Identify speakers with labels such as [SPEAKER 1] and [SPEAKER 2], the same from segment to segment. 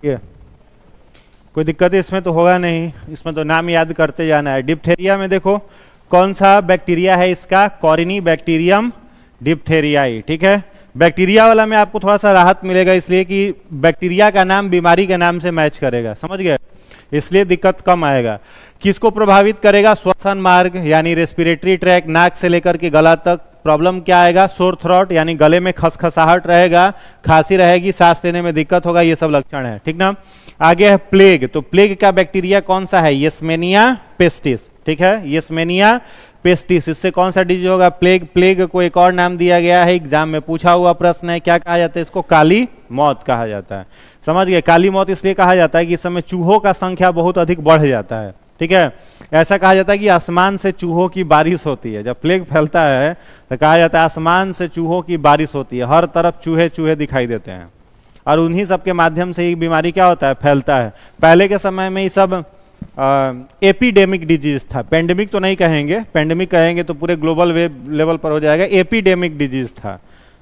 [SPEAKER 1] ये कोई दिक्कत इसमें तो होगा नहीं, इसमें तो नाम याद करते जाना है। डिप्थेरिया में देखो कौन सा बैक्टीरिया है इसका, कॉरिनी बैक्टीरियम डिप्थेरियाई, ठीक है। बैक्टीरिया वाला में आपको थोड़ा सा राहत मिलेगा, इसलिए कि बैक्टीरिया का नाम बीमारी के नाम से मैच करेगा, समझ गए, इसलिए दिक्कत कम आएगा। किसको प्रभावित करेगा, श्वसन मार्ग यानी रेस्पिरेटरी ट्रैक, नाक से लेकर के गला तक। प्रॉब्लम क्या आएगा, सोर थ्रोट यानी गले में खसखसाहट रहेगा, खांसी रहेगी, सांस लेने में दिक्कत होगा, ये सब लक्षण है, ठीक ना। आगे है प्लेग, तो प्लेग का बैक्टीरिया कौन सा है, येसमेनिया पेस्टिस, ठीक है, येसमेनिया पेस्टिस। इससे कौन सा डिजीज होगा, प्लेग। प्लेग को एक और नाम दिया गया है, एग्जाम में पूछा हुआ प्रश्न है, क्या कहा जाता है इसको, काली मौत कहा जाता है, समझ गए। काली मौत इसलिए कहा जाता है कि इस समय चूहों का संख्या बहुत अधिक बढ़ जाता है, ठीक है। ऐसा कहा जाता है कि आसमान से चूहों की बारिश होती है, जब प्लेग फैलता है तो कहा जाता है आसमान से चूहों की बारिश होती है, हर तरफ चूहे चूहे दिखाई देते हैं, और उन्हीं सब के माध्यम से ये बीमारी क्या होता है, फैलता है। पहले के समय में ये सब एपिडेमिक डिजीज था, पेंडेमिक तो नहीं कहेंगे, पेंडेमिक कहेंगे तो पूरे ग्लोबल लेवल पर हो जाएगा, एपिडेमिक डिजीज था,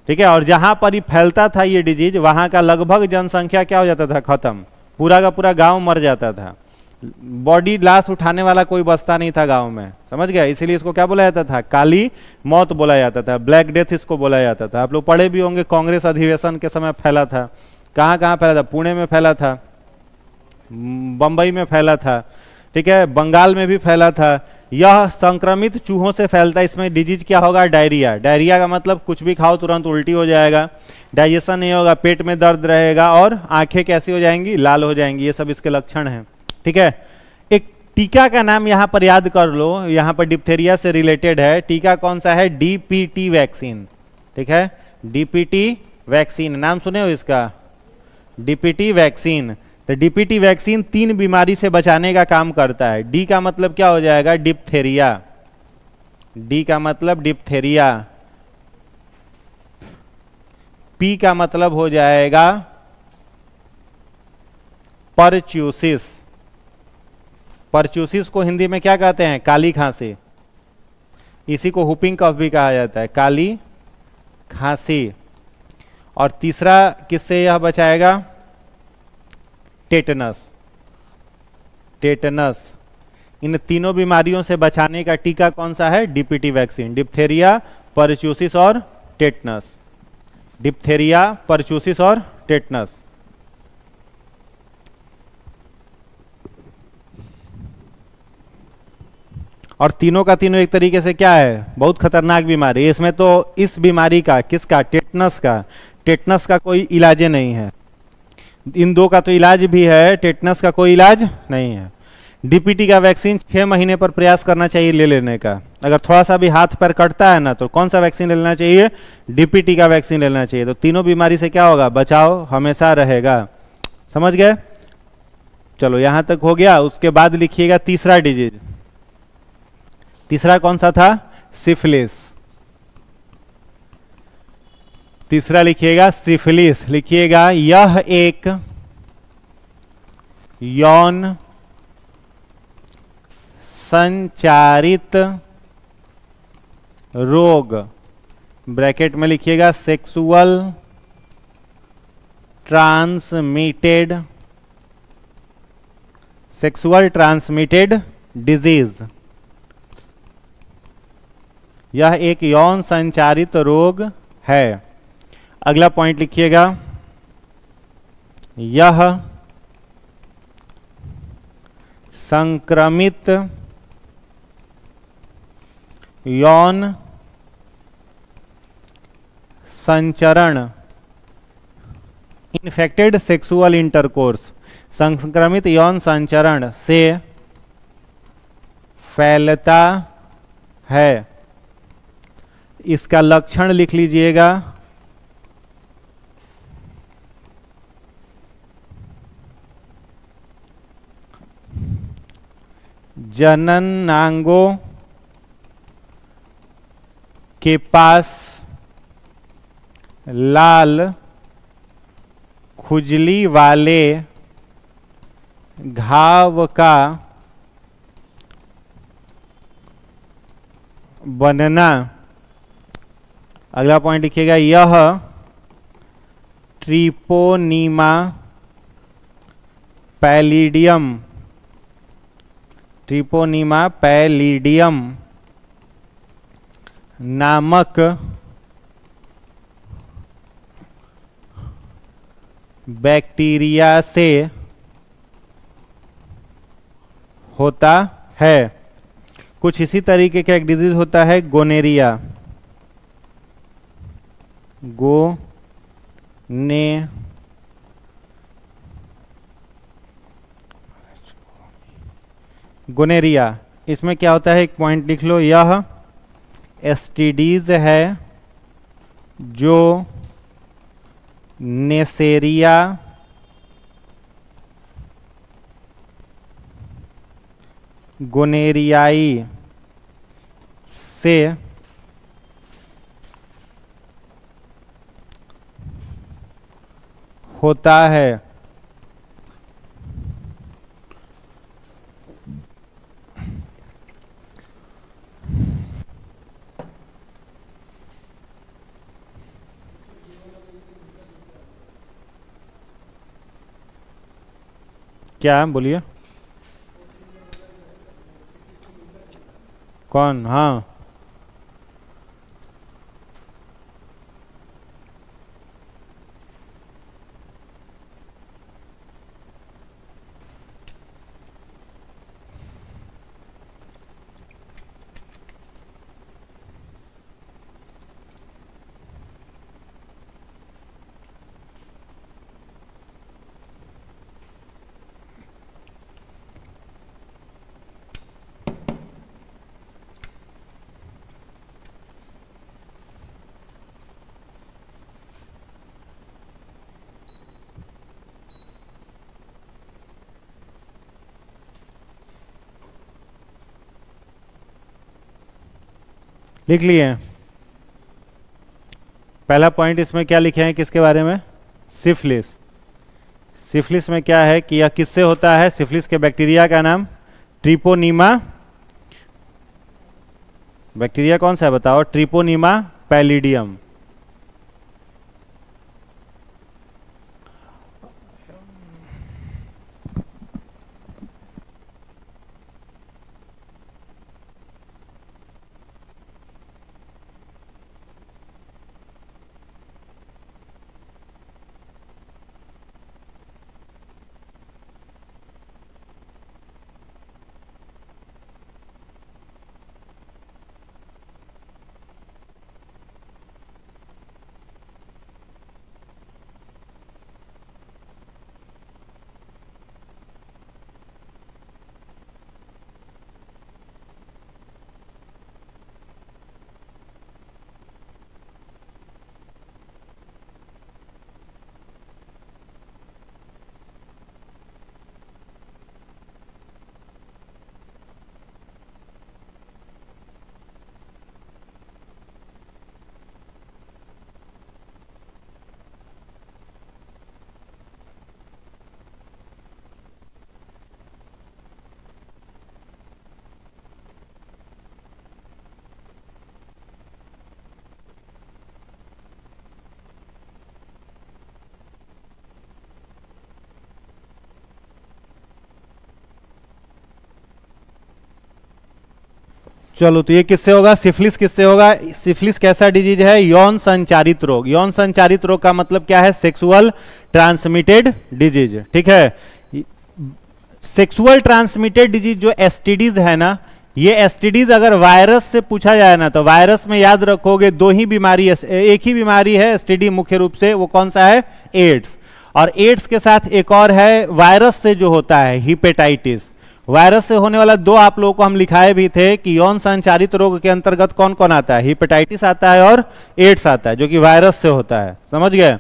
[SPEAKER 1] ठीक है। और जहां पर ही फैलता था ये डिजीज, वहां का लगभग जनसंख्या क्या हो जाता था, खत्म, पूरा का पूरा गांव मर जाता था, बॉडी लाश उठाने वाला कोई बचता नहीं था गांव में, समझ गया। इसीलिए इसको क्या बोला जाता था, काली मौत बोला जाता था, ब्लैक डेथ इसको बोला जाता था। आप लोग पढ़े भी होंगे, कांग्रेस अधिवेशन के समय फैला था, कहाँ कहाँ फैला था, पुणे में फैला था, बंबई में फैला था, ठीक है, बंगाल में भी फैला था। यह संक्रमित चूहों से फैलता है। इसमें डिजीज क्या होगा, डायरिया। डायरिया का मतलब कुछ भी खाओ तुरंत उल्टी हो जाएगा, डाइजेशन नहीं होगा, पेट में दर्द रहेगा, और आंखें कैसी हो जाएंगी, लाल हो जाएंगी, ये सब इसके लक्षण हैं, ठीक है। एक टीका का नाम यहाँ पर याद कर लो, यहाँ पर डिप्थेरिया से रिलेटेड है, टीका कौन सा है, डीपीटी वैक्सीन, ठीक है, डीपीटी वैक्सीन, नाम सुने हो इसका, डीपीटी वैक्सीन। तो डीपीटी वैक्सीन 3 बीमारी से बचाने का काम करता है। डी का मतलब क्या हो जाएगा, डिप्थेरिया, डी का मतलब डिप्थेरिया, पी का मतलब हो जाएगा परच्यूसिस, परच्यूसिस को हिंदी में क्या कहते हैं, काली खांसी, इसी को हुपिंग कफ भी कहा जाता है, काली खांसी। और तीसरा किससे यह बचाएगा, टेटनस, टेटनस। इन तीनों बीमारियों से बचाने का टीका कौन सा है, डीपीटी वैक्सीन, डिप्थेरिया, परच्यूसिस और टेटनस, डिप्थेरिया, परच्यूसिस और टेटनस। और तीनों का तीनों एक तरीके से क्या है, बहुत खतरनाक बीमारी। इसमें तो इस बीमारी का, किसका, टेटनस का, टेटनस का कोई इलाज नहीं है। इन दो का तो इलाज भी है, टेटनस का कोई इलाज नहीं है। डीपीटी का वैक्सीन 6 महीने पर प्रयास करना चाहिए ले लेने का। अगर थोड़ा सा भी हाथ पैर कटता है ना, तो कौन सा वैक्सीन ले लेना चाहिए, डीपीटी का वैक्सीन लेना चाहिए। तो तीनों बीमारी से क्या होगा, बचाव हमेशा रहेगा, समझ गए। चलो यहां तक हो गया। उसके बाद लिखिएगा तीसरा डिजीज, तीसरा कौन सा था, सिफिलिस। तीसरा लिखिएगा सिफिलिस, लिखिएगा यह एक यौन संचारित रोग, ब्रैकेट में लिखिएगा sexual transmitted, sexual transmitted disease. यह एक यौन संचारित रोग है। अगला पॉइंट लिखिएगा, यह संक्रमित यौन संचरण, इन्फेक्टेड सेक्सुअल इंटरकोर्स, संक्रमित यौन संचरण से फैलता है। इसका लक्षण लिख लीजिएगा, जननांगों के पास लाल खुजली वाले घाव का बनना। अगला पॉइंट लिखिएगा, यह ट्रिपोनीमा पैलिडियम, ट्रिपोनीमा पैलिडियम नामक बैक्टीरिया से होता है। कुछ इसी तरीके का एक डिजीज होता है गोनेरिया, गोनेरिया। इसमें क्या होता है, एक पॉइंट लिख लो, यह एसटीडीज है जो नेसेरिया गोनेरियाई से होता है। क्या बोलिए, कौन? हाँ, लिख लिए। पहला पॉइंट इसमें क्या लिखे हैं, किसके बारे में? सिफिलिस। सिफिलिस में क्या है कि यह किससे होता है? सिफिलिस के बैक्टीरिया का नाम ट्रिपोनीमा, बैक्टीरिया कौन सा है बताओ? ट्रिपोनीमा पैलिडियम। चलो, तो ये किससे होगा? सिफिलिस किससे होगा? सिफिलिस कैसा डिजीज है? यौन संचारित रोग। यौन संचारित रोग का मतलब क्या है? Sexual transmitted disease. ठीक है, सेक्सुअल ट्रांसमिटेड डिजीज जो एसटीडीज है ना, ये एसटीडीज अगर वायरस से पूछा जाए ना, तो वायरस में याद रखोगे दो ही बीमारी है, एक ही बीमारी है एसटीडी मुख्य रूप से, वो कौन सा है? एड्स। और एड्स के साथ एक और है वायरस से जो होता है, हिपेटाइटिस। वायरस से होने वाला दो आप लोगों को हम लिखाए भी थे कि यौन संचारित रोग के अंतर्गत कौन कौन आता है? हिपेटाइटिस आता है और एड्स आता है, जो कि वायरस से होता है। समझ गए?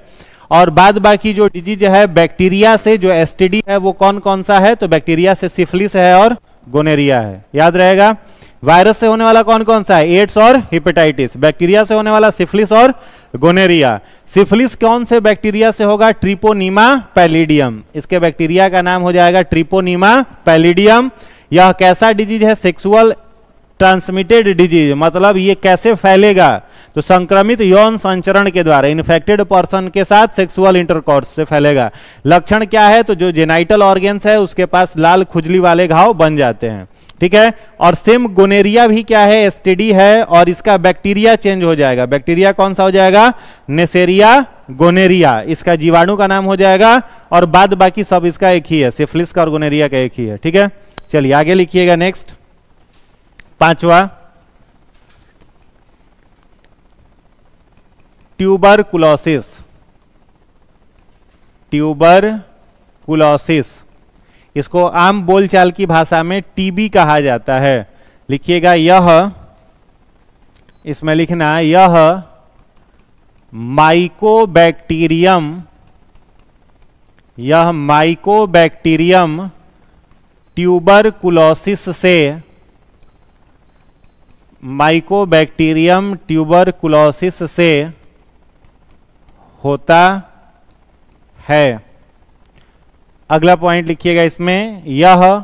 [SPEAKER 1] और बाद बाकी जो डिजीज है बैक्टीरिया से, जो एसटीडी है, वो कौन कौन सा है? तो बैक्टीरिया से सिफिलिस है और गोनेरिया है। याद रहेगा। वायरस से होने वाला कौन कौन सा है? एड्स और हिपेटाइटिस। बैक्टीरिया से होने वाला सिफिलिस और गोनेरिया। सिफिलिस कौन से बैक्टीरिया से होगा? ट्रिपोनीमा पैलिडियम। इसके बैक्टीरिया का नाम हो जाएगा ट्रिपोनीमा पैलिडियम। यह कैसा डिजीज है? सेक्सुअल ट्रांसमिटेड डिजीज, मतलब ये कैसे फैलेगा, तो संक्रमित यौन संचरण के द्वारा, इन्फेक्टेड पर्सन के साथ सेक्सुअल इंटरकॉर्स से फैलेगा। लक्षण क्या है, तो जो जेनाइटल ऑर्गन्स है उसके पास लाल खुजली वाले घाव बन जाते हैं, ठीक है। और सेम गोनेरिया भी क्या है, एसटीडी है, और इसका बैक्टीरिया चेंज हो जाएगा। बैक्टीरिया कौन सा हो जाएगा, नेसेरिया गोनेरिया, इसका जीवाणु का नाम हो जाएगा, और बाद बाकी सब इसका एक ही है, सिफिलिस का और गोनेरिया का एक ही है, ठीक है। चलिए आगे लिखिएगा नेक्स्ट, पांचवा ट्यूबरकुलोसिस। ट्यूबरकुलोसिस, इसको आम बोलचाल की भाषा में टीबी कहा जाता है। लिखिएगा यह, इसमें लिखना यह माइकोबैक्टीरियम ट्यूबरकुलोसिस से, माइकोबैक्टीरियम ट्यूबरकुलोसिस से होता है। अगला पॉइंट लिखिएगा इसमें, यह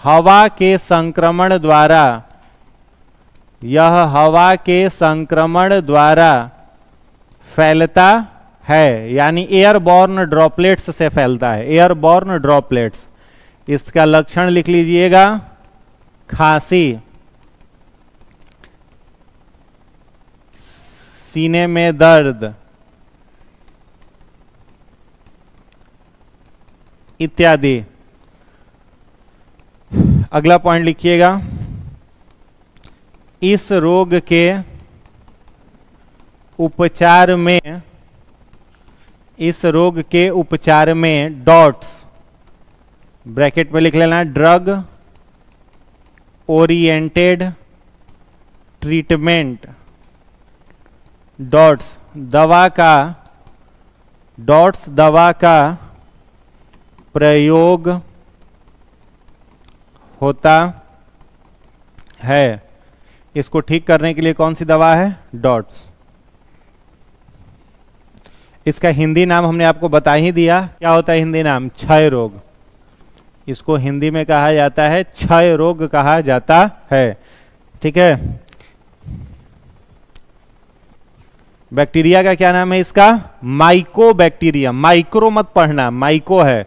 [SPEAKER 1] हवा के संक्रमण द्वारा, यह हवा के संक्रमण द्वारा फैलता है, यानी एयरबॉर्न ड्रॉपलेट्स से फैलता है, एयरबॉर्न ड्रॉपलेट्स। इसका लक्षण लिख लीजिएगा, खांसी, सीने में दर्द इत्यादि। अगला पॉइंट लिखिएगा, इस रोग के उपचार में, इस रोग के उपचार में डॉट्स, ब्रैकेट में लिख लेना, ड्रग ओरिएंटेड ट्रीटमेंट, डॉट्स दवा का प्रयोग होता है। इसको ठीक करने के लिए कौन सी दवा है, डॉट्स। इसका हिंदी नाम हमने आपको बता ही दिया, क्या होता है हिंदी नाम, क्षय रोग। इसको हिंदी में कहा जाता है क्षय रोग कहा जाता है, ठीक है। बैक्टीरिया का क्या नाम है इसका, माइकोबैक्टीरियम, माइक्रो मत पढ़ना, माइको है,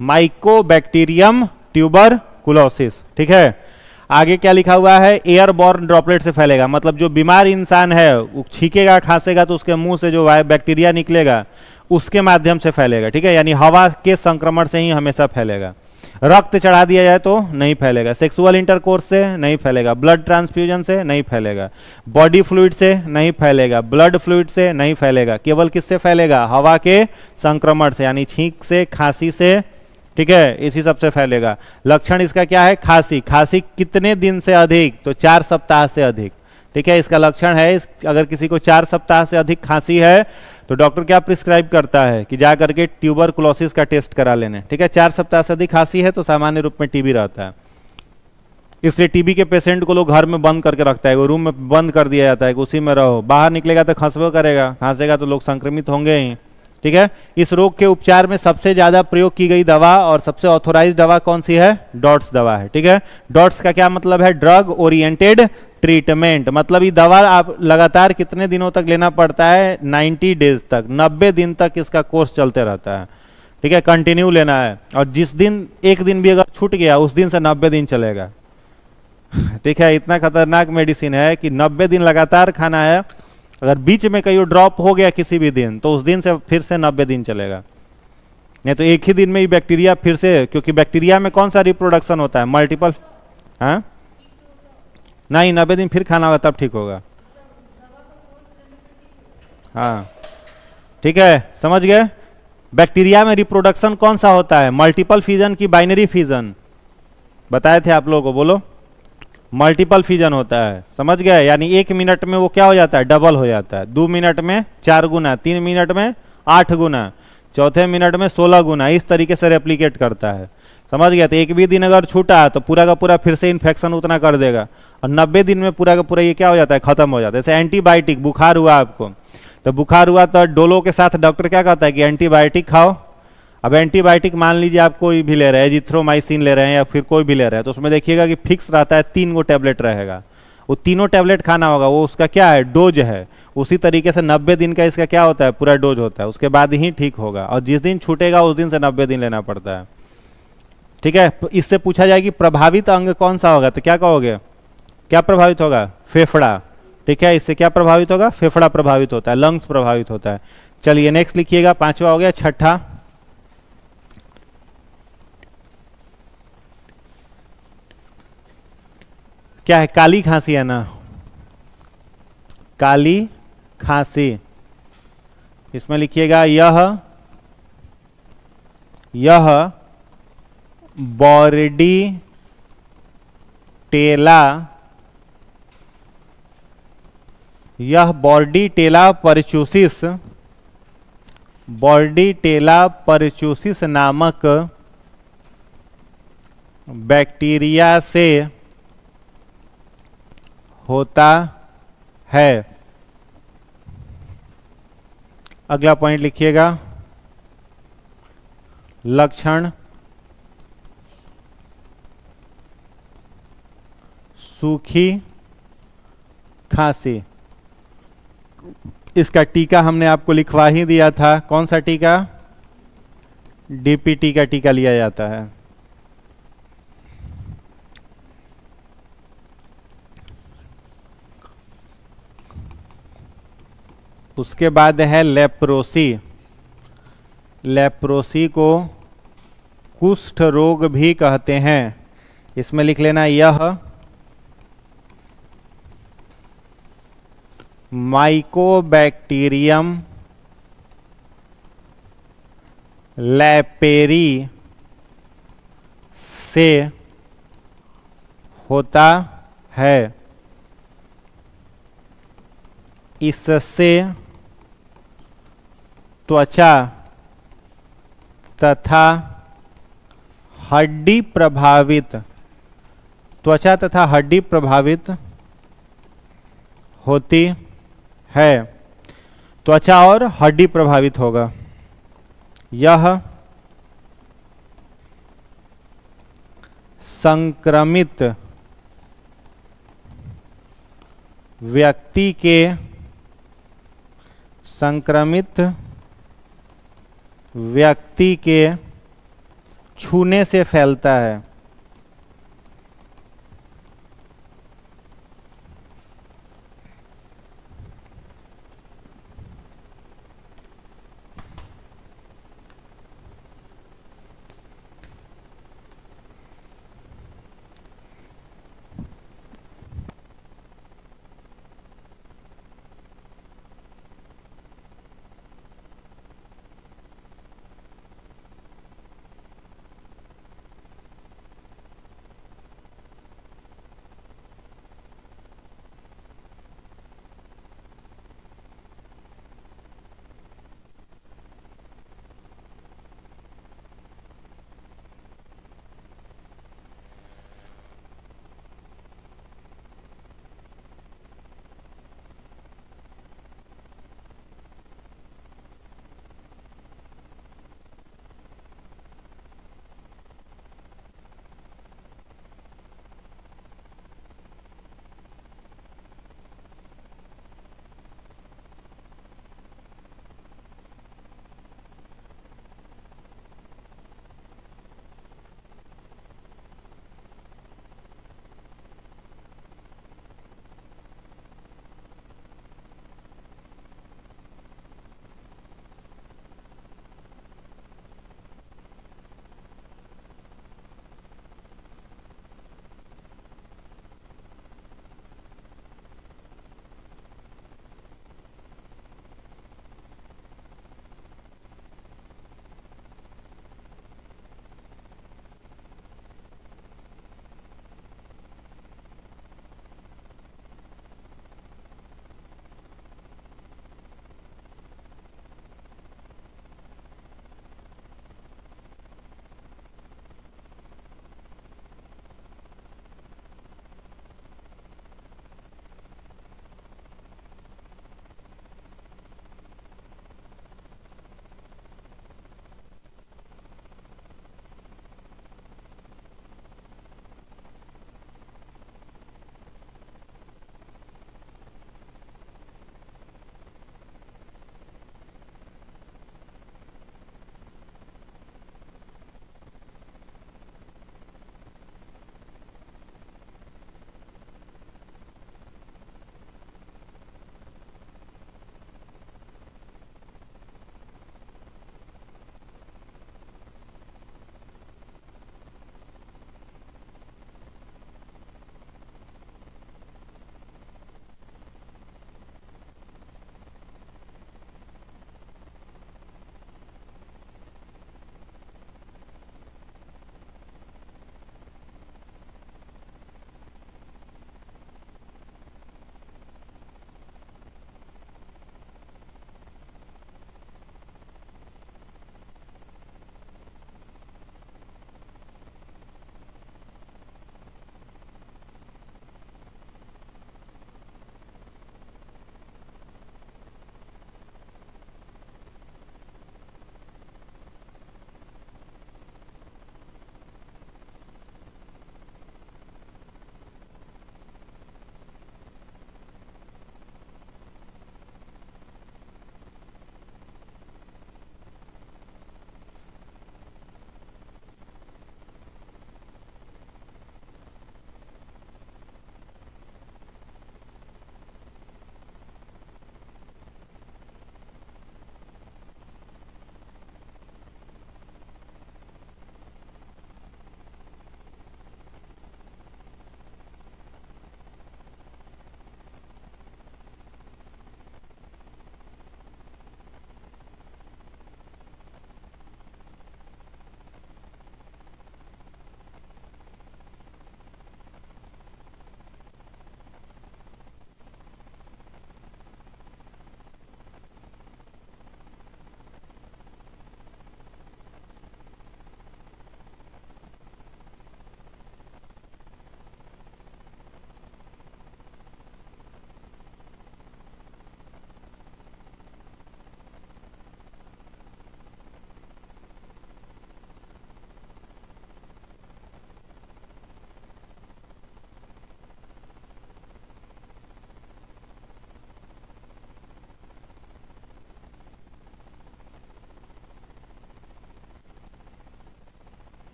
[SPEAKER 1] माइकोबैक्टीरियम ट्यूबरकुलोसिस, ठीक है। आगे क्या लिखा हुआ है, एयरबॉर्न ड्रॉपलेट से फैलेगा, मतलब जो बीमार इंसान है वो छींकेगा खांसेगा तो उसके मुंह से जो बैक्टीरिया निकलेगा उसके माध्यम से फैलेगा, ठीक है, यानी हवा के संक्रमण से ही हमेशा फैलेगा। रक्त चढ़ा दिया जाए तो नहीं फैलेगा, सेक्सुअल इंटरकोर्स से नहीं फैलेगा, ब्लड ट्रांसफ्यूजन से नहीं फैलेगा, बॉडी फ्लूइड से नहीं फैलेगा, ब्लड फ्लूइड से नहीं फैलेगा, केवल किससे फैलेगा, हवा के संक्रमण से, यानी छींक से, खांसी से, ठीक है, इसी सब से फैलेगा। लक्षण इसका क्या है, खांसी, खांसी कितने दिन से अधिक, तो 4 सप्ताह से अधिक, ठीक है, इसका लक्षण है। अगर किसी को 4 सप्ताह से अधिक खांसी है तो डॉक्टर क्या प्रिस्क्राइब करता है कि जा करके ट्यूबरकुलोसिस का टेस्ट करा लेने, ठीक है। 4 सप्ताह से अधिक खांसी है तो सामान्य रूप में टीबी रहता है, इसलिए टीबी के पेशेंट को लोग घर में बंद करके रखता है, वो रूम में बंद कर दिया जाता है कि उसी में रहो, बाहर निकलेगा तो खांसबो करेगा, खांसेगा तो लोग संक्रमित होंगे ही, ठीक है। इस रोग के उपचार में सबसे ज्यादा प्रयोग की गई दवा और सबसे ऑथोराइज्ड दवा कौन सी है, डॉट्स दवा है, ठीक है। डॉट्स का क्या मतलब है, ड्रग ओरिएंटेड ट्रीटमेंट, मतलब ये दवा आप लगातार कितने दिनों तक लेना पड़ता है, 90 डेज तक, 90 दिन तक इसका कोर्स चलते रहता है, ठीक है, कंटिन्यू लेना है। और जिस दिन एक दिन भी अगर छूट गया उस दिन से 90 दिन चलेगा, ठीक है। इतना खतरनाक मेडिसिन है कि 90 दिन लगातार खाना है, अगर बीच में कहीं ड्रॉप हो गया किसी भी दिन तो उस दिन से फिर से 90 दिन चलेगा, नहीं तो एक ही दिन में ही बैक्टीरिया फिर से, क्योंकि बैक्टीरिया में कौन सा रिप्रोडक्शन होता है, मल्टीपल, हाँ नहीं, 90 दिन फिर खाना होगा तब ठीक होगा, हाँ ठीक है, समझ गए। बैक्टीरिया में रिप्रोडक्शन कौन सा होता है, मल्टीपल फिजन की बाइनरी फिजन, बताए थे आप लोगों को, बोलो, मल्टीपल फिजन होता है, समझ गए। यानी 1 मिनट में वो क्या हो जाता है, डबल हो जाता है, 2 मिनट में 4 गुना, 3 मिनट में 8 गुना, चौथे मिनट में 16 गुना, इस तरीके से रेप्लिकेट करता है, समझ गया। तो एक भी दिन अगर छूटा तो पूरा का पूरा फिर से इन्फेक्शन उतना कर देगा, और 90 दिन में पूरा का पूरा ये क्या हो जाता है, खत्म हो जाता है। जैसे एंटीबायोटिक, बुखार हुआ आपको, तो बुखार हुआ तो डोलो के साथ डॉक्टर क्या कहता है कि एंटीबायोटिक खाओ, अब एंटीबायोटिक मान लीजिए आप कोई भी ले रहे हैं, एजिथ्रोमाइसिन ले रहे हैं या फिर कोई भी ले रहे हैं, तो उसमें देखिएगा कि फिक्स रहता है 3 गो टैबलेट रहेगा, वो तीनों टैबलेट खाना होगा, वो उसका क्या है, डोज है। उसी तरीके से 90 दिन का इसका क्या होता है, पूरा डोज होता है, उसके बाद ही ठीक होगा, और जिस दिन छूटेगा उस दिन से 90 दिन लेना पड़ता है। ठीक है, इससे पूछा जाए कि प्रभावित अंग कौन सा होगा, तो क्या कहोगे, क्या प्रभावित होगा, फेफड़ा। ठीक है, इससे क्या प्रभावित होगा, फेफड़ा प्रभावित होता है, लंग्स प्रभावित होता है। चलिए नेक्स्ट लिखिएगा, 5वां हो गया। छठा, क्या है, काली खांसी है ना, काली खांसी। इसमें लिखिएगा यह बॉर्डी टेला, यह बॉर्डी टेला परचूसिस, बॉर्डी टेला परचूसिस नामक बैक्टीरिया से होता है। अगला पॉइंट लिखिएगा, लक्षण सूखी खांसी। इसका टीका हमने आपको लिखवा ही दिया था, कौन सा टीका, डीपीटी का टीका लिया जाता है। उसके बाद है लेप्रोसी। लेप्रोसी को कुष्ठ रोग भी कहते हैं। इसमें लिख लेना, यह माइकोबैक्टीरियम लैपेरी से होता है। इससे त्वचा तथा हड्डी प्रभावित, त्वचा तथा हड्डी प्रभावित होती है। त्वचा और हड्डी प्रभावित होगा। यह संक्रमित व्यक्ति के, संक्रमित व्यक्ति के छूने से फैलता है।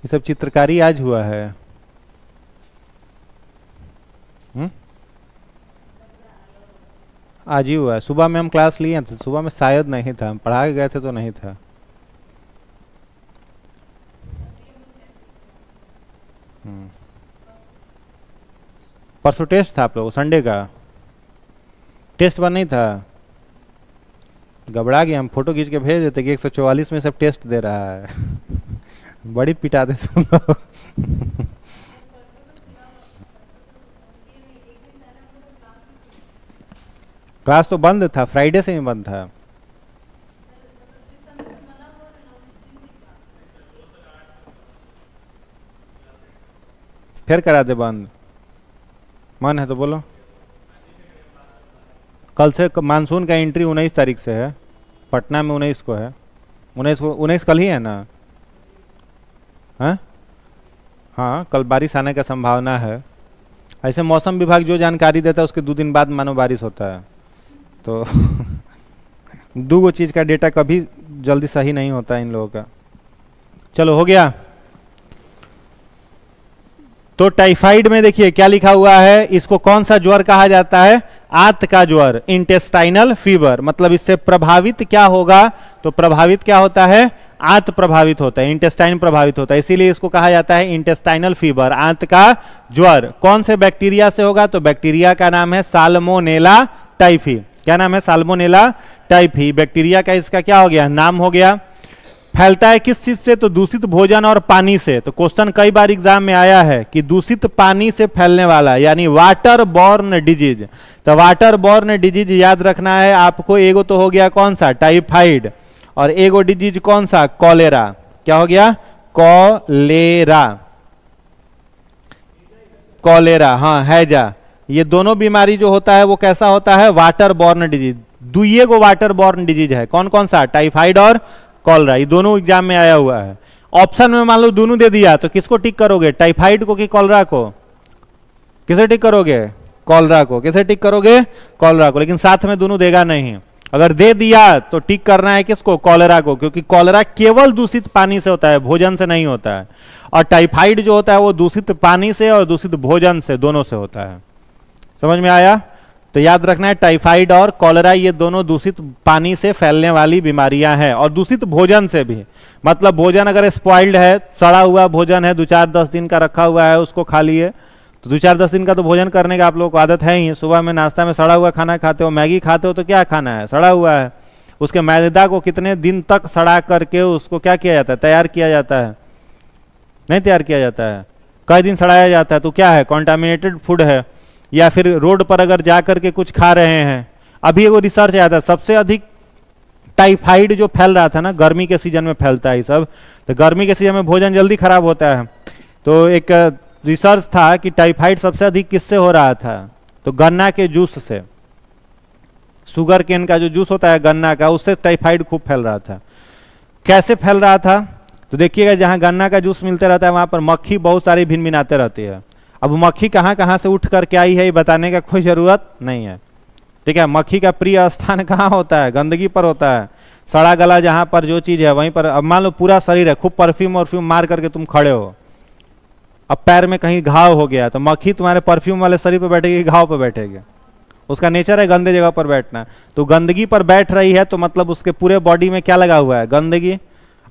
[SPEAKER 1] ये सब चित्रकारी आज हुआ है। आज ही हुआ है। सुबह में हम क्लास लिए थे, सुबह में शायद नहीं था, हम पढ़ा के गए थे तो नहीं था। परसों टेस्ट था आप लोग, संडे का टेस्ट बन नहीं था। घबरा गए हम, फोटो खींच के भेज देते कि 144 में सब टेस्ट दे रहा है। बड़ी पिटाते सब लोग। क्लास तो बंद था, फ्राइडे से ही बंद था। फिर करा दे बंद, मन है तो बोलो। कल से मानसून का एंट्री 19 तारीख से है, पटना में 19 को है। 19 कल ही है ना? हाँ हाँ, कल बारिश आने का संभावना है। ऐसे मौसम विभाग जो जानकारी देता है उसके 2 दिन बाद मानो बारिश होता है। तो 2 चीज़ का डेटा कभी जल्दी सही नहीं होता इन लोगों का। चलो हो गया। तो टाइफाइड में देखिए क्या लिखा हुआ है, इसको कौन सा ज्वर कहा जाता है? आंत का ज्वर, इंटेस्टाइनल फीवर। मतलब इससे प्रभावित क्या होगा? तो प्रभावित क्या होता है? आंत प्रभावित होता है, इंटेस्टाइन प्रभावित होता है, इसीलिए इसको कहा जाता है इंटेस्टाइनल फीवर, आंत का ज्वर। कौन से बैक्टीरिया से होगा? तो बैक्टीरिया का नाम है साल्मोनेला टाइफी। क्या नाम है? Salmonella typhi. बैक्टीरिया का इसका क्या हो गया? नाम हो गया। फैलता है किस चीज से? तो दूषित भोजन और पानी से। तो क्वेश्चन कई बार एग्जाम में आया है कि दूषित पानी से फैलने वाला, यानी वाटर बॉर्न डिजीज। तो वाटर बॉर्न डिजीज याद रखना है आपको। एगो तो हो गया कौन सा? टाइफाइड। और एगो डिजीज कौन सा? कॉलेरा। क्या हो गया? कॉलेरा। कॉलेरा, हाँ, हैजा। ये दोनों बीमारी जो होता है वो कैसा होता है? Water borne disease. दुइये को वाटर बॉर्न डिजीज है। कौन कौन सा? टाइफाइड और कॉलरा। ये दोनों एग्जाम में आया हुआ है। ऑप्शन में मान लो दोनों दे दिया तो किसको टिक करोगे? टाइफाइड को कि कॉलरा को? किसे टिक करोगे? कॉलरा को। किसे टिक करोगे? कॉलरा को। लेकिन साथ में दोनों देगा नहीं। अगर दे दिया तो टिक करना है किसको? कॉलरा को, क्योंकि कॉलरा केवल दूषित पानी से होता है, भोजन से नहीं होता है। और टाइफाइड जो होता है वो दूषित पानी से और दूषित भोजन से, दोनों से होता है। समझ में आया? तो याद रखना है टाइफाइड और कॉलरा ये दोनों दूषित पानी से फैलने वाली बीमारियां हैं, और दूषित भोजन से भी। मतलब भोजन अगर स्पॉइल्ड है, सड़ा हुआ भोजन है, 2-4-10 दिन का रखा हुआ है, उसको खा लिए, तो 2-4-10 दिन का तो भोजन करने का आप लोगों को आदत है ही। सुबह में नाश्ता में सड़ा हुआ खाना खाते हो, मैगी खाते हो, तो क्या खाना है? सड़ा हुआ है। उसके मैदा को कितने दिन तक सड़ा करके उसको क्या किया जाता है? तैयार किया जाता है? नहीं तैयार किया जाता है, कई दिन सड़ाया जाता है। तो क्या है? कॉन्टामिनेटेड फूड है। या फिर रोड पर अगर जा करके कुछ खा रहे हैं, अभी वो रिसर्च आया था, सबसे अधिक टाइफाइड जो फैल रहा था ना, गर्मी के सीजन में फैलता है ये सब। तो गर्मी के सीजन में भोजन जल्दी खराब होता है। तो एक रिसर्च था कि टाइफाइड सबसे अधिक किससे हो रहा था? तो गन्ना के जूस से। शुगर केन का जो जूस होता है गन्ना का, उससे टाइफाइड खूब फैल रहा था। कैसे फैल रहा था? तो देखिएगा, जहां गन्ना का जूस मिलते रहता है वहां पर मक्खी बहुत सारी भिनभिनाते रहती है। अब मक्खी कहाँ कहाँ से उठ करके आई है ये बताने का कोई जरूरत नहीं है, ठीक है। मक्खी का प्रिय स्थान कहाँ होता है? गंदगी पर होता है। सड़ा गला जहाँ पर जो चीज़ है वहीं पर। अब मान लो पूरा शरीर है, खूब परफ्यूम वर्फ्यूम मार करके तुम खड़े हो, अब पैर में कहीं घाव हो गया तो मक्खी तुम्हारे परफ्यूम वाले शरीर पर बैठेगी, घाव पर बैठेगी। उसका नेचर है गंदे जगह पर बैठना। तो गंदगी पर बैठ रही है तो मतलब उसके पूरे बॉडी में क्या लगा हुआ है? गंदगी।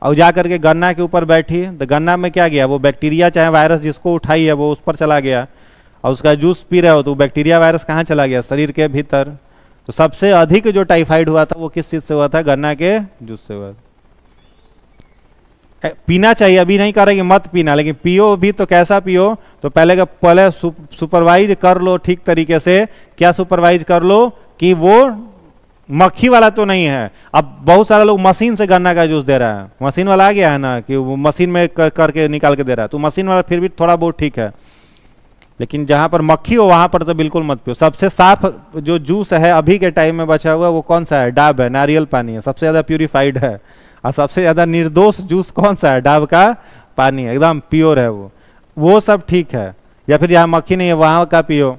[SPEAKER 1] और जा करके गन्ना के ऊपर बैठी तो गन्ना में क्या गया? वो बैक्टीरिया चाहे वायरस जिसको उठाई है वो उस पर चला गया, और उसका जूस पी रहे हो तो बैक्टीरिया वायरस कहाँ चला गया? शरीर के भीतर। तो सबसे अधिक जो टाइफाइड हुआ था वो किस चीज से हुआ था? गन्ना के जूस से हुआ। पीना चाहिए, अभी नहीं कह रहे कि मत पीना, लेकिन पियो भी तो कैसा पियो? तो पहले सुपरवाइज कर लो ठीक तरीके से। क्या सुपरवाइज कर लो? कि वो मक्खी वाला तो नहीं है। अब बहुत सारे लोग मशीन से गन्ना का जूस दे रहा है, मशीन वाला आ गया है ना कि वो मशीन में करके निकाल के दे रहा है, तो मशीन वाला फिर भी थोड़ा बहुत ठीक है, लेकिन जहां पर मक्खी हो वहां पर तो बिल्कुल मत पियो। सबसे साफ जो जूस है अभी के टाइम में बचा हुआ वो कौन सा है? डाब है, नारियल पानी है, सबसे ज्यादा प्यूरिफाइड है। और सबसे ज्यादा निर्दोष जूस कौन सा है? डाब का पानी, एकदम प्योर है वो सब ठीक है। या फिर जहाँ मक्खी नहीं है वहां का पियो।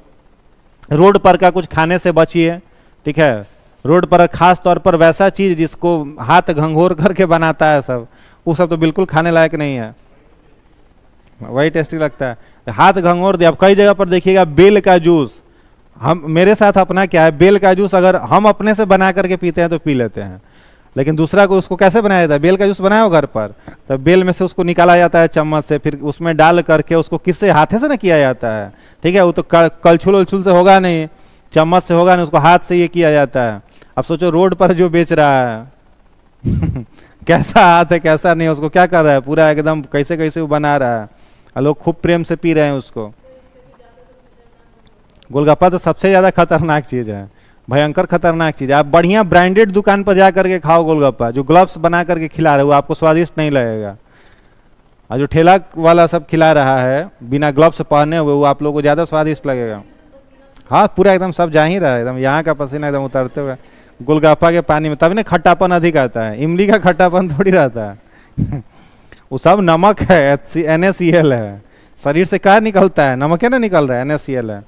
[SPEAKER 1] रोड पर का कुछ खाने से बचिए, ठीक है। रोड पर खास तौर पर वैसा चीज जिसको हाथ घंघोर करके बनाता है सब, वो सब तो बिल्कुल खाने लायक नहीं है। वही टेस्टी लगता है। हाथ घंघोर दिया। अब कई जगह पर देखिएगा बेल का जूस, हम मेरे साथ अपना क्या है, बेल का जूस अगर हम अपने से बना करके पीते हैं तो पी लेते हैं, लेकिन दूसरा को उसको कैसे बनाया जाता है, बेल का जूस बनाया हो घर पर, तो बेल में से उसको निकाला जाता है चम्मच से, फिर उसमें डाल करके उसको किससे, हाथे से ना किया जाता है, ठीक है, वो तो कलछुल उलछुल से होगा नहीं, चम्मच से होगा नहीं, उसको हाथ से ये किया जाता है। अब सोचो रोड पर जो बेच रहा है कैसा हाथ है कैसा नहीं, उसको क्या कर रहा है, पूरा एकदम कैसे कैसे वो बना रहा है, और लोग खूब प्रेम से पी रहे हैं उसको। गोलगप्पा तो सबसे ज्यादा खतरनाक चीज है, भयंकर खतरनाक चीज है। आप बढ़िया ब्रांडेड दुकान पर जा करके खाओ गोलगप्पा, जो ग्लव्स बना करके खिला रहे हो, वो आपको स्वादिष्ट नहीं लगेगा, और जो ठेला वाला सब खिला रहा है बिना ग्लव्स पहने हुए, वो आप लोगों को ज्यादा स्वादिष्ट लगेगा। हाँ पूरा एकदम सब जा ही रहा है, एकदम यहाँ का पसीना एकदम उतरते हुए गोलगप्पा के पानी में, तभी ना खट्टापन अधिक आता है, इमली का खट्टापन थोड़ी रहता है वो सब नमक है, NaCl है, शरीर से क्या निकलता है, नमक है ना निकल रहा है, NaCl है।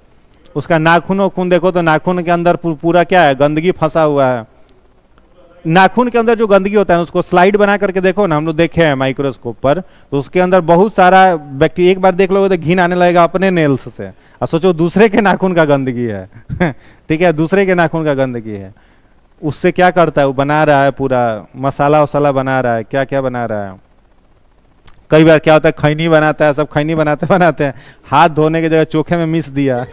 [SPEAKER 1] उसका नाखून वाखून देखो तो नाखून के अंदर पूरा क्या है, गंदगी फंसा हुआ है। नाखून के अंदर जो गंदगी होता है उसको स्लाइड बना करके देखो ना, हम लोग देखे हैं माइक्रोस्कोप पर, तो उसके अंदर बहुत सारा बैक्टीरिया, एक बार देख लोगे तो घिन आने लगेगा अपने नेल्स से, और सोचो दूसरे के नाखून का गंदगी है ठीक है, दूसरे के नाखून का गंदगी है, उससे क्या करता है, वो बना रहा है पूरा मसाला वसाला बना रहा है, क्या क्या बना रहा है। कई बार क्या होता है, खैनी बनाता है, सब खैनी बनाते बनाते हैं हाथ धोने की जगह चोखे में मिस दिया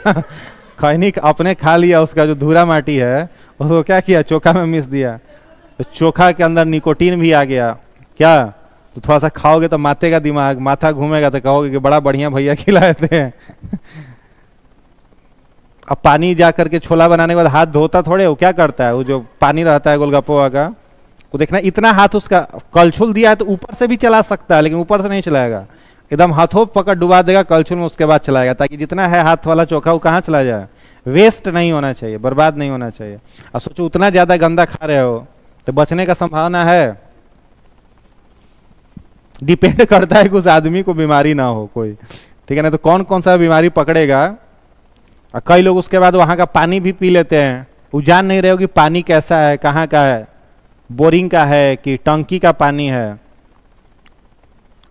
[SPEAKER 1] खैनी अपने खा लिया, उसका जो धूरा माटी है उसको क्या किया, चोखा में मिस दिया, तो चोखा के अंदर निकोटीन भी आ गया, क्या, तो थोड़ा सा खाओगे तो मातेगा दिमाग, माथा घूमेगा तो कहोगे कि बड़ा बढ़िया भैया खिलाए थे अब पानी जा करके छोला बनाने के बाद हाथ धोता थोड़े, वो क्या करता है, वो जो पानी रहता है गोलगप्पा का, वो देखना इतना हाथ उसका कलछुल दिया है तो ऊपर से भी चला सकता है, लेकिन ऊपर से नहीं चलाएगा, एकदम हाथों पकड़ डुबा देगा कलछुल में, उसके बाद चलाएगा, ताकि जितना है हाथ वाला चोखा वो कहाँ चला जाए, वेस्ट नहीं होना चाहिए, बर्बाद नहीं होना चाहिए। और सोचो उतना ज्यादा गंदा खा रहे हो तो बचने का संभावना है, डिपेंड करता है कि उस आदमी को बीमारी ना हो कोई, ठीक है ना, तो कौन कौन सा बीमारी पकड़ेगा। और कई लोग उसके बाद वहां का पानी भी पी लेते हैं, वो जान नहीं रहे हो कि पानी कैसा है, कहाँ का है, बोरिंग का है कि टंकी का पानी है।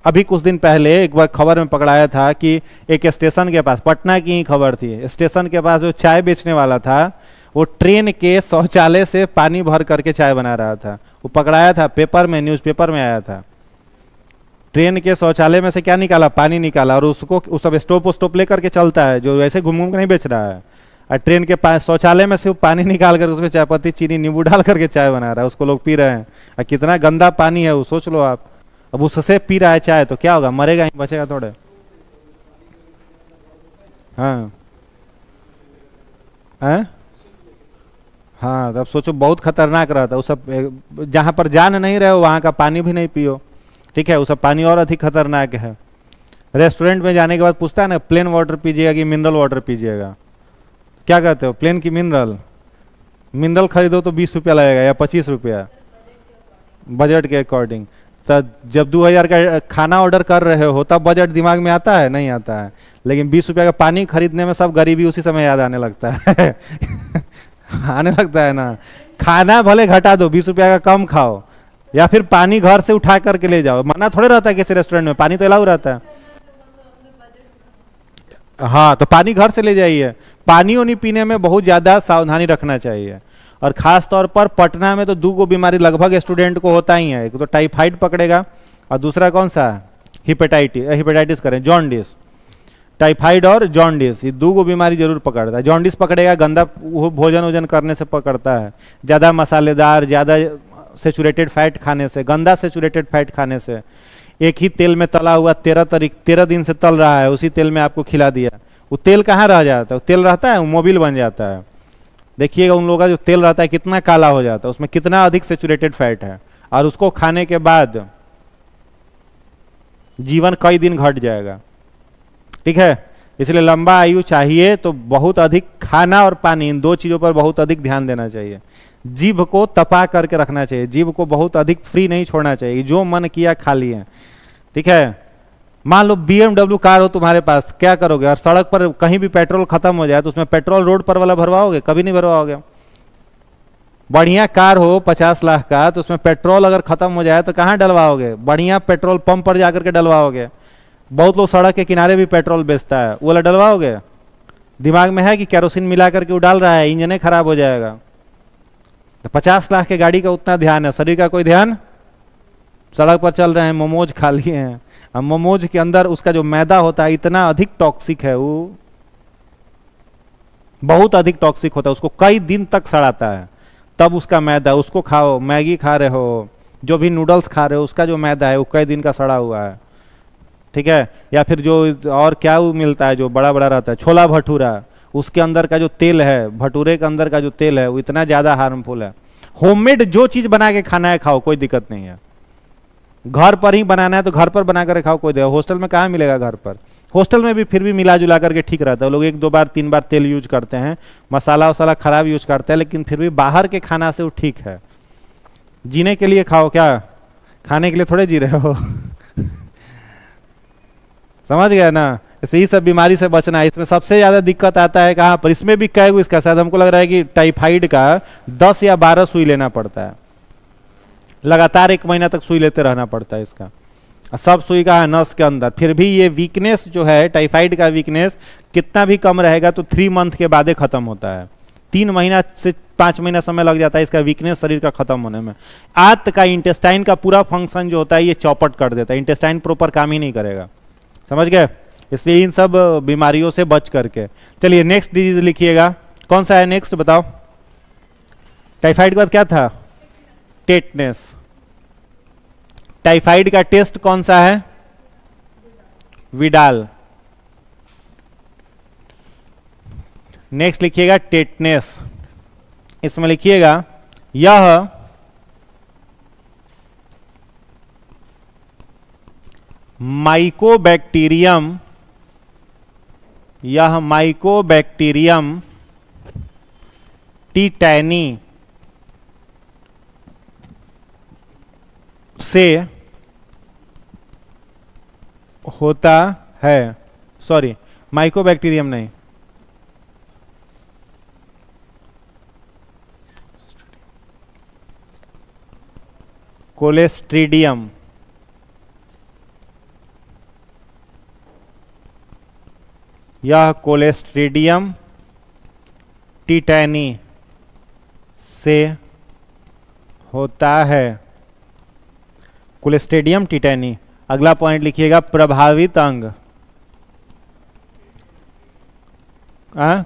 [SPEAKER 1] अभी कुछ दिन पहले एक बार खबर में पकड़ाया था कि एक स्टेशन के पास, पटना की ही खबर थी, स्टेशन के पास जो चाय बेचने वाला था वो ट्रेन के शौचालय से पानी भर करके चाय बना रहा था, वो पकड़ाया था, पेपर में, न्यूज़पेपर में आया था। ट्रेन के शौचालय में से क्या निकाला, पानी निकाला, और उसको उस सब स्टोप लेकर के चलता है, जो ऐसे घूम घूम के नहीं बेच रहा है, और ट्रेन के पास शौचालय में से वो पानी निकाल कर उसमें चाय पत्ती चीनी नींबू डाल करके चाय बना रहा है, उसको लोग पी रहे हैं, और कितना गंदा पानी है वो सोच लो आप। अब उससे पी रहा है चाय तो क्या होगा, मरेगा ही, बचेगा थोड़े। हाँ हाँ, तब सोचो बहुत खतरनाक रहता है वो सब, जहाँ पर जान नहीं रहे हो वहाँ का पानी भी नहीं पियो, ठीक है, वो सब पानी और अधिक खतरनाक है। रेस्टोरेंट में जाने के बाद पूछता है ना, प्लेन वाटर पीजिएगा कि मिनरल वाटर पीजिएगा, क्या कहते हो, प्लेन की मिनरल, मिनरल खरीदो तो 20 रुपया लगेगा या 25 रुपया, बजट के अकॉर्डिंग। तो जब 2000 का खाना ऑर्डर कर रहे हो तब बजट दिमाग में आता है, नहीं आता है, लेकिन 20 रुपया का पानी खरीदने में सब गरीबी उसी समय याद आने लगता है आने लगता है ना, खाना भले घटा दो, 20 रुपया का कम खाओ, या फिर पानी घर से उठा करके ले जाओ, मना थोड़े रहता है किसी रेस्टोरेंट में, पानी तो अलाउ रहता है। हाँ तो पानी घर से ले जाइए, पानी उनी पीने में बहुत ज्यादा सावधानी रखना चाहिए, और खास तौर पर पटना में तो 2 बीमारी लगभग स्टूडेंट को होता ही है, एक तो टाइफाइड पकड़ेगा और दूसरा कौन सा, हिपेटाइटिस करें, जॉन्डिस, टाइफाइड और जॉन्डिस, ये 2 बीमारी जरूर पकड़ता है। जॉन्डिस पकड़ेगा गंदा भोजन वोजन करने से पकड़ता है, ज़्यादा मसालेदार, ज़्यादा सेचुरेटेड फैट खाने से, गंदा सेचुरेटेड फैट खाने से, एक ही तेल में तला हुआ 13 दिन से तल रहा है, उसी तेल में आपको खिला दिया, वो तेल कहाँ रह जाता है, वो तेल रहता है वो मोबिल बन जाता है। देखिएगा उन लोगों का जो तेल रहता है कितना काला हो जाता है, उसमें कितना अधिक सेचुरेटेड फैट है, और उसको खाने के बाद जीवन कई दिन घट जाएगा, ठीक है। इसलिए लंबा आयु चाहिए तो बहुत अधिक खाना और पानी, इन 2 चीजों पर बहुत अधिक ध्यान देना चाहिए। जीभ को तपा करके रखना चाहिए, जीभ को बहुत अधिक फ्री नहीं छोड़ना चाहिए, जो मन किया खा लिए, ठीक है। मान लो BMW कार हो तुम्हारे पास, क्या करोगे, और सड़क पर कहीं भी पेट्रोल खत्म हो जाए तो उसमें पेट्रोल रोड पर वाला भरवाओगे, कभी नहीं भरवाओगे। बढ़िया कार हो 50 लाख का, तो उसमें पेट्रोल अगर खत्म हो जाए तो कहाँ डलवाओगे, बढ़िया पेट्रोल पंप पर जाकर के डलवाओगे, बहुत लोग सड़क के किनारे भी पेट्रोल बेचता है, वो वाला डलवाओगे? दिमाग में है कि केरोसिन मिला करके वो डाल रहा है, इंजन खराब हो जाएगा। तो 50 लाख के गाड़ी का उतना ध्यान है, शरीर का कोई ध्यान? सड़क पर चल रहे हैं, मोमोज खा लिए हैं, अब मोमोज के अंदर उसका जो मैदा होता है इतना अधिक टॉक्सिक है, वो बहुत अधिक टॉक्सिक होता है, उसको कई दिन तक सड़ाता है। तब उसका मैदा, उसको खाओ, मैगी खा रहे हो, जो भी नूडल्स खा रहे हो, उसका जो मैदा है वो कई दिन का सड़ा हुआ है, ठीक है। या फिर जो और क्या वो मिलता है जो बड़ा बड़ा रहता है, छोला भटूरा, उसके अंदर का जो तेल है, भटूरे के अंदर का जो तेल है वो इतना ज़्यादा हार्मफुल है। होममेड जो चीज़ बना के खाना है खाओ, कोई दिक्कत नहीं है। घर पर ही बनाना है तो घर पर बना कर खाओ, कोई दिक्कत। हॉस्टल में कहाँ मिलेगा घर पर? हॉस्टल में भी फिर भी मिला जुला करके ठीक रहता है, लोग 1-2 बार 3 बार तेल यूज करते हैं, मसाला वसाला खराब यूज करते हैं, लेकिन फिर भी बाहर के खाना से वो ठीक है। जीने के लिए खाओ, क्या खाने के लिए थोड़े जी रहे हो समझ गए ना? इससे ही सब बीमारी से बचना है। इसमें सबसे ज़्यादा दिक्कत आता है कहाँ पर? इसमें भी कई इसका शायद हमको लग रहा है कि टाइफाइड का 10 या 12 सुई लेना पड़ता है, लगातार 1 महीना तक सुई लेते रहना पड़ता है इसका, सब सुई का है नस के अंदर। फिर भी ये वीकनेस जो है, टाइफाइड का वीकनेस कितना भी कम रहेगा तो 3 मंथ के बाद खत्म होता है। 3 महीना से 5 महीना समय लग जाता है इसका वीकनेस शरीर का खत्म होने में। आंत का, इंटेस्टाइन का पूरा फंक्शन जो होता है ये चौपट कर देता है, इंटेस्टाइन प्रॉपर काम ही नहीं करेगा, समझ गए? इसलिए इन सब बीमारियों से बच करके। चलिए नेक्स्ट डिजीज लिखिएगा, कौन सा है नेक्स्ट बताओ? टाइफाइड के बाद क्या था? टेटनेस। टाइफाइड का टेस्ट कौन सा है? विडाल। नेक्स्ट लिखिएगा टेटनेस, इसमें लिखिएगा यह माइकोबैक्टीरियम, यह माइकोबैक्टीरियम टिटैनी से होता है। सॉरी, माइकोबैक्टीरियम नहीं, कोलेस्ट्रीडियम, यह कोलेस्ट्रीडियम टिटैनी से होता है। कोलेस्ट्रीडियम टिटैनी। अगला पॉइंट लिखिएगा प्रभावित अंग,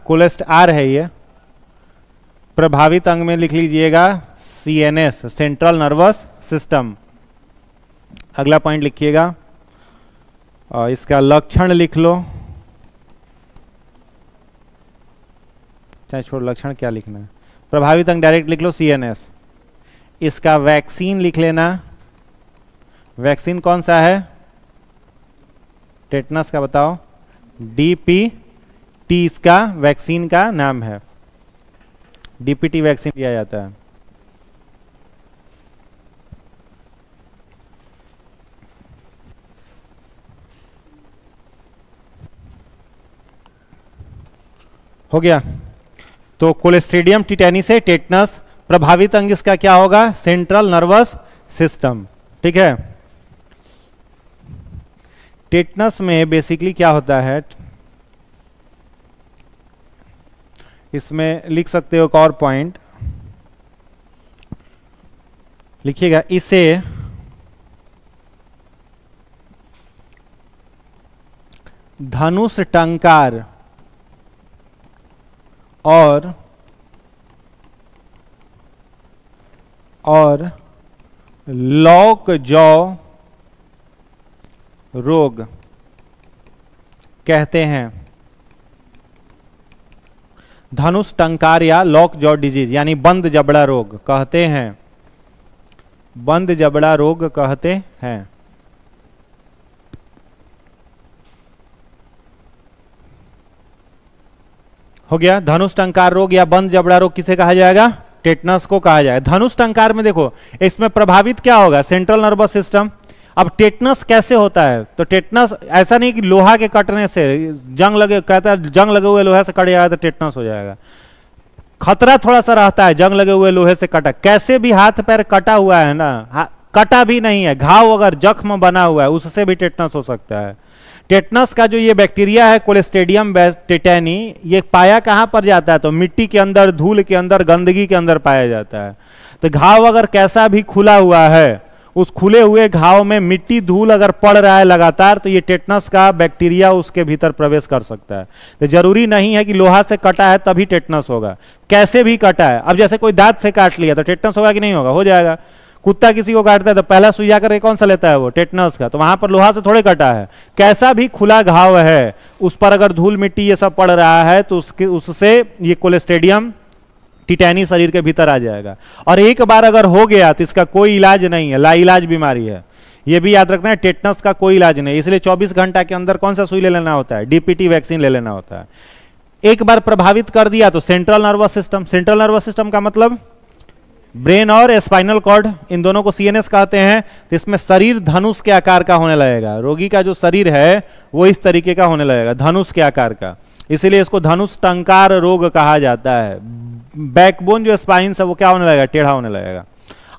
[SPEAKER 1] कोलेस्ट आर है ये, प्रभावित अंग में लिख लीजिएगा CNS, सेंट्रल नर्वस सिस्टम। अगला पॉइंट लिखिएगा और इसका लक्षण लिख लो, चाहे छोड़ लक्षण क्या लिखना है, प्रभावित अंग डायरेक्ट लिख लो CNS। इसका वैक्सीन लिख लेना, वैक्सीन कौन सा है? टेटनस का बताओ? DPT इसका वैक्सीन का नाम है, DPT वैक्सीन लिया जाता है। हो गया? तो कोलेस्ट्रीडियम टिटैनी से टेटनस, प्रभावित अंग इसका क्या होगा? सेंट्रल नर्वस सिस्टम, ठीक है। टेटनस में बेसिकली क्या होता है, इसमें लिख सकते हो एक और पॉइंट लिखिएगा, इसे धनुष टंकार और लॉक जॉ रोग कहते हैं। धनुष टंकार या लॉक जॉ डिजीज यानी बंद जबड़ा रोग कहते हैं, बंद जबड़ा रोग कहते हैं। हो गया? धनुष टंकार रोग या बंद जबड़ा रोग किसे कहा जाएगा? टेटनस को कहा जाएगा। धनुष टंकार में देखो इसमें प्रभावित क्या होगा? Central nervous system. अब टेटनस कैसे होता है? तो टेटनस ऐसा नहीं कि लोहा के कटने से, जंग लगे, कहता है जंग लगे हुए लोहे से कट जाएगा तो टेटनस हो जाएगा। खतरा थोड़ा सा रहता है, जंग लगे हुए लोहे से कटा, कैसे भी हाथ पैर कटा हुआ है ना, कटा भी नहीं है, घाव अगर जख्म बना हुआ है उससे भी टेटनस हो सकता है। टेटनस का जो ये बैक्टीरिया है कोलेस्टेडियम टेटेनी, ये पाया कहां पर जाता है? तो मिट्टी के अंदर, धूल के अंदर, गंदगी के अंदर पाया जाता है। तो घाव अगर कैसा भी खुला हुआ है, उस खुले हुए घाव में मिट्टी धूल अगर पड़ रहा है लगातार, तो ये टेटनस का बैक्टीरिया उसके भीतर प्रवेश कर सकता है। तो जरूरी नहीं है कि लोहा से कटा है तभी टेटनस होगा, कैसे भी कटा है। अब जैसे कोई दांत से काट लिया तो टेटनस होगा कि नहीं होगा? हो जाएगा। कुत्ता किसी को काटता है तो पहला सुई जाकर कौन सा लेता है? वो टेटनस का। तो वहां पर लोहा से थोड़े कटा है, कैसा भी खुला घाव है, उस पर अगर धूल मिट्टी ये सब पड़ रहा है तो उससे ये कोलेस्टेडियम टिटैनी शरीर के भीतर आ जाएगा। और एक बार अगर हो गया तो इसका कोई इलाज नहीं है, लाइलाज बीमारी है। ये भी याद रखना है, टेटनस का कोई इलाज नहीं, इसलिए 24 घंटा के अंदर कौन सा सुई ले लेना होता है? डीपीटी वैक्सीन ले लेना होता है। एक बार प्रभावित कर दिया तो central nervous system, central nervous system का मतलब ब्रेन और स्पाइनल कॉर्ड, इन दोनों को सीएनएस कहते हैं। तो इसमें शरीर धनुष के आकार का होने लगेगा। रोगी का जो शरीर है वो इस तरीके का होने लगेगा, धनुष के आकार का, इसीलिए इसको धनुष टंकार रोग कहा जाता है। बैकबोन जो स्पाइन है वो क्या होने लगेगा? टेढ़ा होने लगेगा।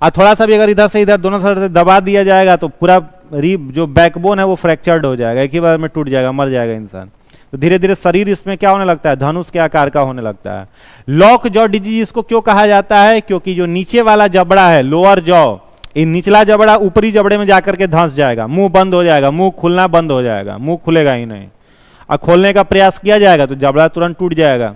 [SPEAKER 1] और थोड़ा सा भी अगर इधर से इधर दोनों साइड से दबा दिया जाएगा तो पूरा जो बैकबोन है वो फ्रैक्चर्ड हो जाएगा, एक ही बार में टूट जाएगा, मर जाएगा इंसान। तो धीरे धीरे शरीर इसमें क्या होने लगता है? धनुष के आकार का होने लगता है। लॉक जॉ डिजीज इसको क्यों कहा जाता है? क्योंकि जो नीचे वाला जबड़ा है, लोअर जॉ, निचला जबड़ा ऊपरी जबड़े में जाकर के धंस जाएगा, मुंह बंद हो जाएगा, मुंह खुलना बंद हो जाएगा, मुंह खुलेगा ही नहीं। और खोलने का प्रयास किया जाएगा तो जबड़ा तुरंत टूट जाएगा।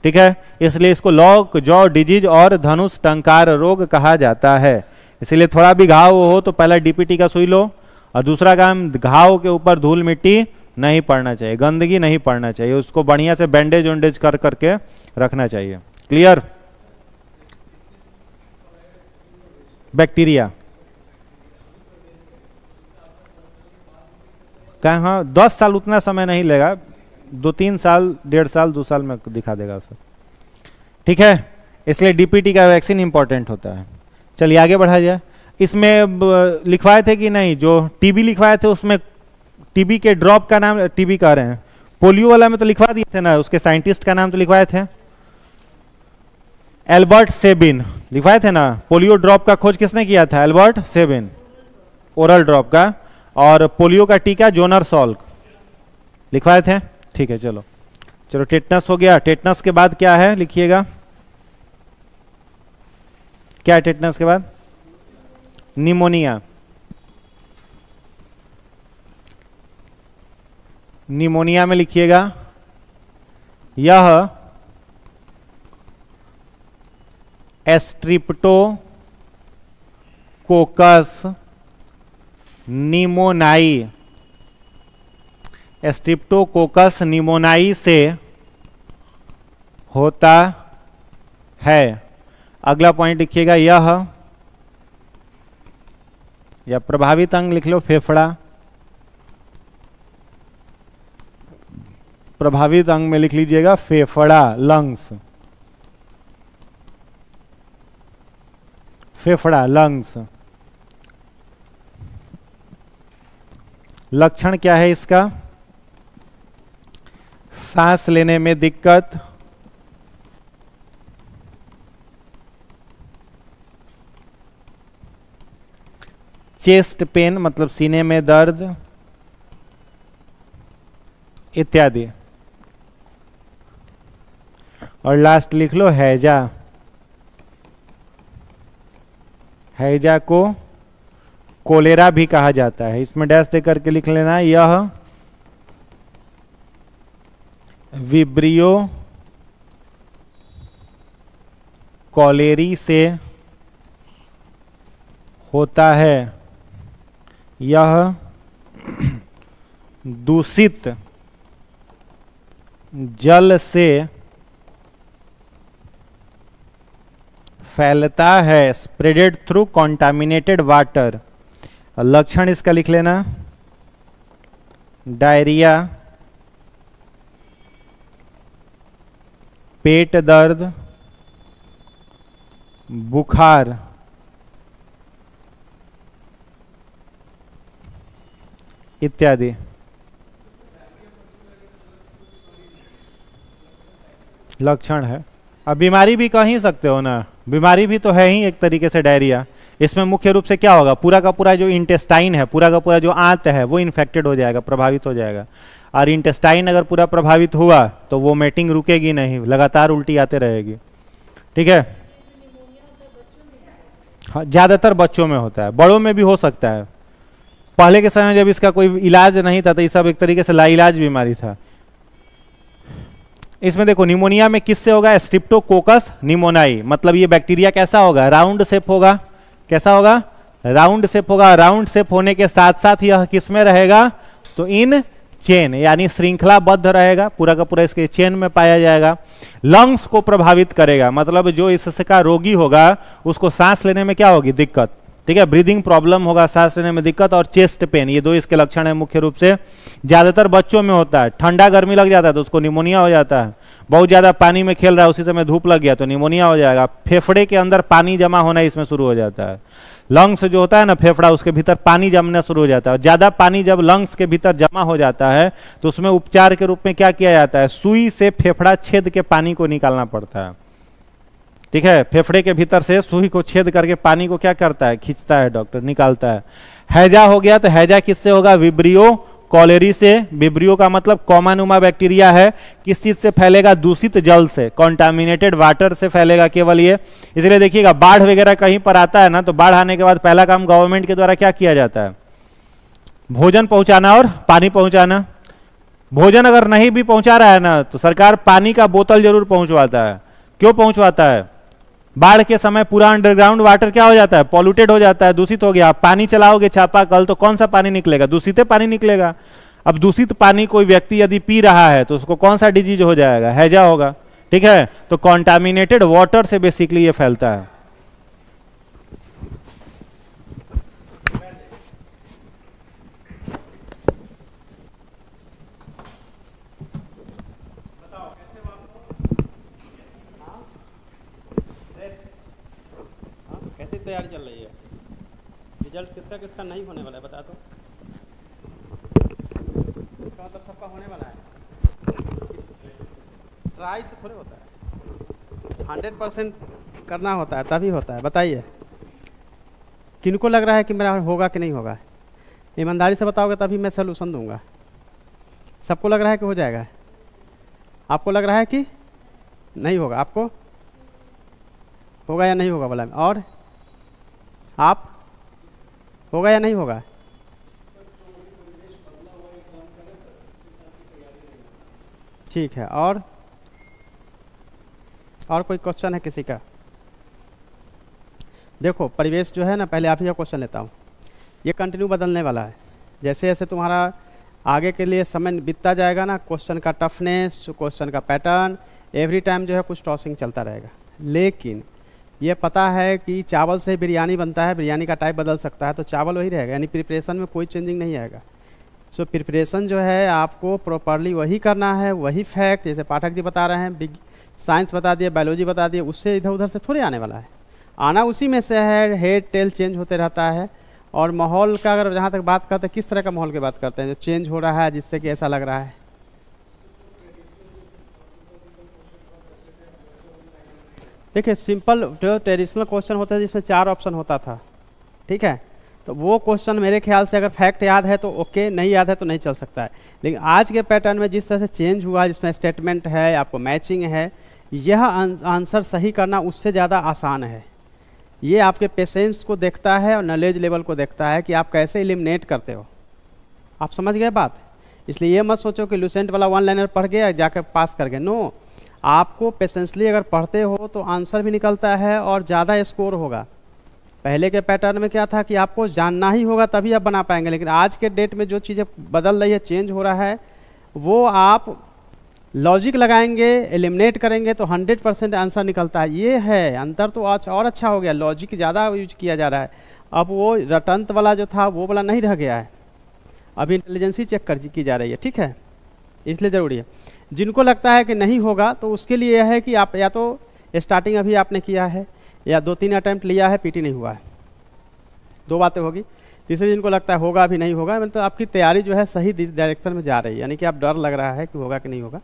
[SPEAKER 1] ठीक है, इसलिए इसको लॉक जॉ डिजीज और धनुष टंकार रोग कहा जाता है। इसलिए थोड़ा भी घाव हो तो पहला डीपीटी का सुई लो, और दूसरा काम, घाव के ऊपर धूल मिट्टी नहीं पड़ना चाहिए, गंदगी नहीं पड़ना चाहिए, उसको बढ़िया से बैंडेज वैंडेज कर करके रखना चाहिए। क्लियर? बैक्टीरिया कहाँ 10 साल उतना समय नहीं लेगा, 2-3 साल, 1.5 साल, 2 साल में दिखा देगा उसे। ठीक है, इसलिए डीपीटी का वैक्सीन इंपॉर्टेंट होता है। चलिए आगे बढ़ा जाए। इसमें लिखवाए थे कि नहीं, जो टीबी लिखवाए थे उसमें टीबी के ड्रॉप का नाम, टीबी कह रहे हैं, पोलियो वाला में तो लिखवा दिए थे ना, उसके साइंटिस्ट का नाम तो लिखवाए थे, एल्बर्ट सेबिन लिखवाए थे ना। पोलियो ड्रॉप का खोज किसने किया था? एल्बर्ट सेबिन, ओरल ड्रॉप का। और पोलियो का टीका जोनर सॉल्क लिखवाए थे। ठीक है, चलो चलो टेटनस हो गया। टेटनस के बाद क्या है लिखिएगा, क्या है टेटनस के बाद? निमोनिया। निमोनिया में लिखिएगा, यह स्ट्रिप्टोकोकस निमोनाई, स्ट्रिप्टोकोकस निमोनाई से होता है। अगला पॉइंट लिखिएगा, या प्रभावित अंग लिख लो, फेफड़ा। प्रभावित अंग में लिख लीजिएगा फेफड़ा, लंग्स, फेफड़ा, लंग्स। लक्षण क्या है इसका? सांस लेने में दिक्कत, चेस्ट पेन मतलब सीने में दर्द इत्यादि। और लास्ट लिख लो हैजा। हैजा को कोलेरा भी कहा जाता है, इसमें डैश दे करके लिख लेना, यह विब्रियो कॉलेरी से होता है। यह दूषित जल से फैलता है, स्प्रेडेड थ्रू कॉन्टामिनेटेड वाटर। लक्षण इसका लिख लेना, डायरिया, पेट दर्द, बुखार, इत्यादि। लक्षण है। अब बीमारी भी कह ही सकते हो ना, बीमारी भी तो है ही एक तरीके से डायरिया, इसमें मुख्य रूप से क्या होगा, पूरा का पूरा जो इंटेस्टाइन है, पूरा का पूरा जो आंत है वो इन्फेक्टेड हो जाएगा, प्रभावित हो जाएगा। और इंटेस्टाइन अगर पूरा प्रभावित हुआ तो वो मेटिंग रुकेगी नहीं, लगातार उल्टी आते रहेगी। ठीक है, हाँ ज़्यादातर बच्चों में होता है, बड़ों में भी हो सकता है। पहले के समय जब इसका कोई इलाज नहीं था तो ये सब एक तरीके से लाइलाज बीमारी था। इसमें देखो निमोनिया में किससे होगा, स्ट्रिप्टोकोकस निमोनाई, मतलब ये बैक्टीरिया कैसा होगा, राउंड शेप होगा। कैसा होगा, राउंड शेप होगा। राउंड शेप होने के साथ साथ यह किस में रहेगा, तो इन चेन यानी श्रृंखलाबद्ध रहेगा, पूरा का पूरा इसके चेन में पाया जाएगा। लंग्स को प्रभावित करेगा, मतलब जो इसका रोगी होगा उसको सांस लेने में क्या होगी, दिक्कत। ठीक है, ब्रीदिंग प्रॉब्लम होगा, सांस लेने में दिक्कत, और चेस्ट पेन, ये दो इसके लक्षण है मुख्य रूप से। ज्यादातर बच्चों में होता है, ठंडा गर्मी लग जाता है तो उसको निमोनिया हो जाता है। बहुत ज्यादा पानी में खेल रहा है, उसी समय धूप लग गया तो निमोनिया हो जाएगा। फेफड़े के अंदर पानी जमा होना इसमें शुरू हो जाता है। लंग्स जो होता है ना फेफड़ा, उसके भीतर पानी जमना शुरू हो जाता है। ज्यादा पानी जब लंग्स के भीतर जमा हो जाता है तो उसमें उपचार के रूप में क्या किया जाता है, सुई से फेफड़ा छेद के पानी को निकालना पड़ता है। ठीक है, फेफड़े के भीतर से सुई को छेद करके पानी को क्या करता है, खींचता है डॉक्टर, निकालता है। हैजा हो गया, तो हैजा किससे होगा, विब्रियो कॉलेरी से। विब्रियो का मतलब कॉमानुमा बैक्टीरिया है। किस चीज से फैलेगा, दूषित जल से, कॉन्टामिनेटेड वाटर से फैलेगा केवल ये। इसलिए देखिएगा बाढ़ वगैरह कहीं पर आता है ना, तो बाढ़ आने के बाद पहला काम गवर्नमेंट के द्वारा क्या किया जाता है, भोजन पहुंचाना और पानी पहुंचाना। भोजन अगर नहीं भी पहुंचा रहा है ना तो सरकार पानी का बोतल जरूर पहुंचवाता है। क्यों पहुंचवाता है, बाढ़ के समय पूरा अंडरग्राउंड वाटर क्या हो जाता है, पॉल्यूटेड हो जाता है, दूषित हो गया। आप पानी चलाओगे चापाकल तो कौन सा पानी निकलेगा, दूषित पानी निकलेगा। अब दूषित पानी कोई व्यक्ति यदि पी रहा है तो उसको कौन सा डिजीज हो जाएगा, हैजा होगा। ठीक है, तो कॉन्टामिनेटेड वाटर से बेसिकली ये फैलता है।
[SPEAKER 2] कैसी तैयारी चल रही है, रिजल्ट किसका किसका नहीं होने वाला है बता दो। इसका मतलब सबका होने वाला है, ट्राई से थोड़े होता है, 100% करना होता है तभी होता है। बताइए किनको लग रहा है कि मेरा होगा कि नहीं होगा, ईमानदारी से बताओगे तभी मैं सलूशन दूंगा। सबको लग रहा है कि हो जाएगा, आपको लग रहा है कि नहीं होगा, आपको होगा या नहीं होगा बोला, और आप होगा या नहीं होगा। ठीक है, और कोई क्वेश्चन है किसी का। देखो परिवेश जो है ना, पहले आप ही का क्वेश्चन लेता हूँ, ये कंटिन्यू बदलने वाला है। जैसे जैसे तुम्हारा आगे के लिए समय बीतता जाएगा ना, क्वेश्चन का टफनेस, क्वेश्चन का पैटर्न, एवरी टाइम जो है कुछ टॉसिंग चलता रहेगा। लेकिन ये पता है कि चावल से बिरयानी बनता है, बिरयानी का टाइप बदल सकता है, तो चावल वही रहेगा, यानी प्रिपरेशन में कोई चेंजिंग नहीं आएगा। सो प्रिपरेशन जो है आपको प्रॉपरली वही करना है, वही फैक्ट जैसे पाठक जी बता रहे हैं, साइंस बता दिए, बायोलॉजी बता दिए, उससे इधर उधर से थोड़े आने वाला है। आना उसी में से है, हेड टेल चेंज होते रहता है। और माहौल का अगर जहाँ तक बात करते हैं, किस तरह का माहौल की बात करते हैं जो चेंज हो रहा है जिससे कि ऐसा लग रहा है। देखिए सिंपल जो ट्रेडिशनल क्वेश्चन होता है जिसमें 4 ऑप्शन होता था, ठीक है, तो वो क्वेश्चन मेरे ख्याल से अगर फैक्ट याद है तो ओके, नहीं याद है तो नहीं चल सकता है। लेकिन आज के पैटर्न में जिस तरह से चेंज हुआ, जिसमें स्टेटमेंट है, आपको मैचिंग है, यह आंसर सही करना उससे ज़्यादा आसान है। ये आपके पेशेंस को देखता है और नॉलेज लेवल को देखता है कि आप कैसे एलिमिनेट करते हो। आप समझ गए बात। इसलिए ये मत सोचो कि लूसेंट वाला 1 लाइनर पढ़ गया जाकर पास कर गए। नो, आपको पेशेंसली अगर पढ़ते हो तो आंसर भी निकलता है और ज़्यादा स्कोर होगा। पहले के पैटर्न में क्या था कि आपको जानना ही होगा तभी आप बना पाएंगे, लेकिन आज के डेट में जो चीज़ें बदल रही है, चेंज हो रहा है, वो आप लॉजिक लगाएंगे, एलिमिनेट करेंगे तो 100% आंसर निकलता है। ये है अंतर। तो आज और अच्छा हो गया, लॉजिक ज़्यादा यूज किया जा रहा है। अब वो रटंत वाला जो था वो वाला नहीं रह गया है, अभी इंटेलिजेंसी चेक की जा रही है, ठीक है, इसलिए ज़रूरी है। जिनको लगता है कि नहीं होगा तो उसके लिए यह है कि आप या तो स्टार्टिंग अभी आपने किया है या 2-3 अटैम्प्ट लिया है, पीटी नहीं हुआ है, 2 बातें होगी। तीसरी जिनको लगता है होगा अभी नहीं होगा, मतलब आपकी तैयारी जो है सही डायरेक्शन में जा रही है, यानी कि आप डर लग रहा है कि होगा कि नहीं होगा।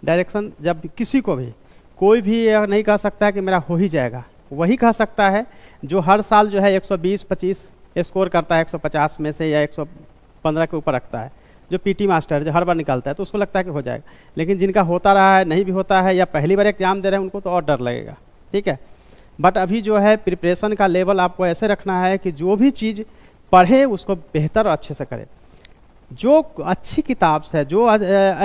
[SPEAKER 2] डायरेक्शन जब किसी को भी कोई भी नहीं कह सकता है कि मेरा हो ही जाएगा, वही कह सकता है जो हर साल जो है 120-25 स्कोर करता है 150 में से या 115 के ऊपर रखता है, जो पीटी मास्टर जो हर बार निकालता है, तो उसको लगता है कि हो जाएगा। लेकिन जिनका होता रहा है, नहीं भी होता है, या पहली बार एग्जाम दे रहे हैं, उनको तो और डर लगेगा। ठीक है, बट अभी जो है प्रिपरेशन का लेवल आपको ऐसे रखना है कि जो भी चीज़ पढ़े उसको बेहतर और अच्छे से करे। जो अच्छी किताब है, जो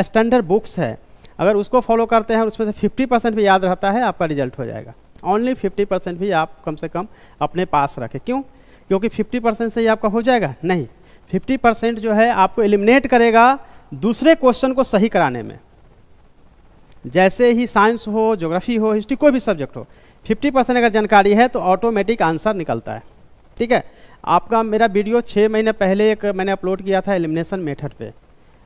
[SPEAKER 2] स्टैंडर्ड बुक्स है, अगर उसको फॉलो करते हैं और उसमें से 50% भी याद रहता है, आपका रिजल्ट हो जाएगा। ओनली 50% भी आप कम से कम अपने पास रखें। क्यों? क्योंकि 50% से ही आपका हो जाएगा नहीं, 50% जो है आपको एलिमिनेट करेगा दूसरे क्वेश्चन को सही कराने में। जैसे ही साइंस हो, ज्योग्राफी हो, हिस्ट्री, कोई भी सब्जेक्ट हो, 50% अगर जानकारी है तो ऑटोमेटिक आंसर निकलता है। ठीक है, आपका मेरा वीडियो 6 महीने पहले एक मैंने अपलोड किया था एलिमिनेशन मेथड पे।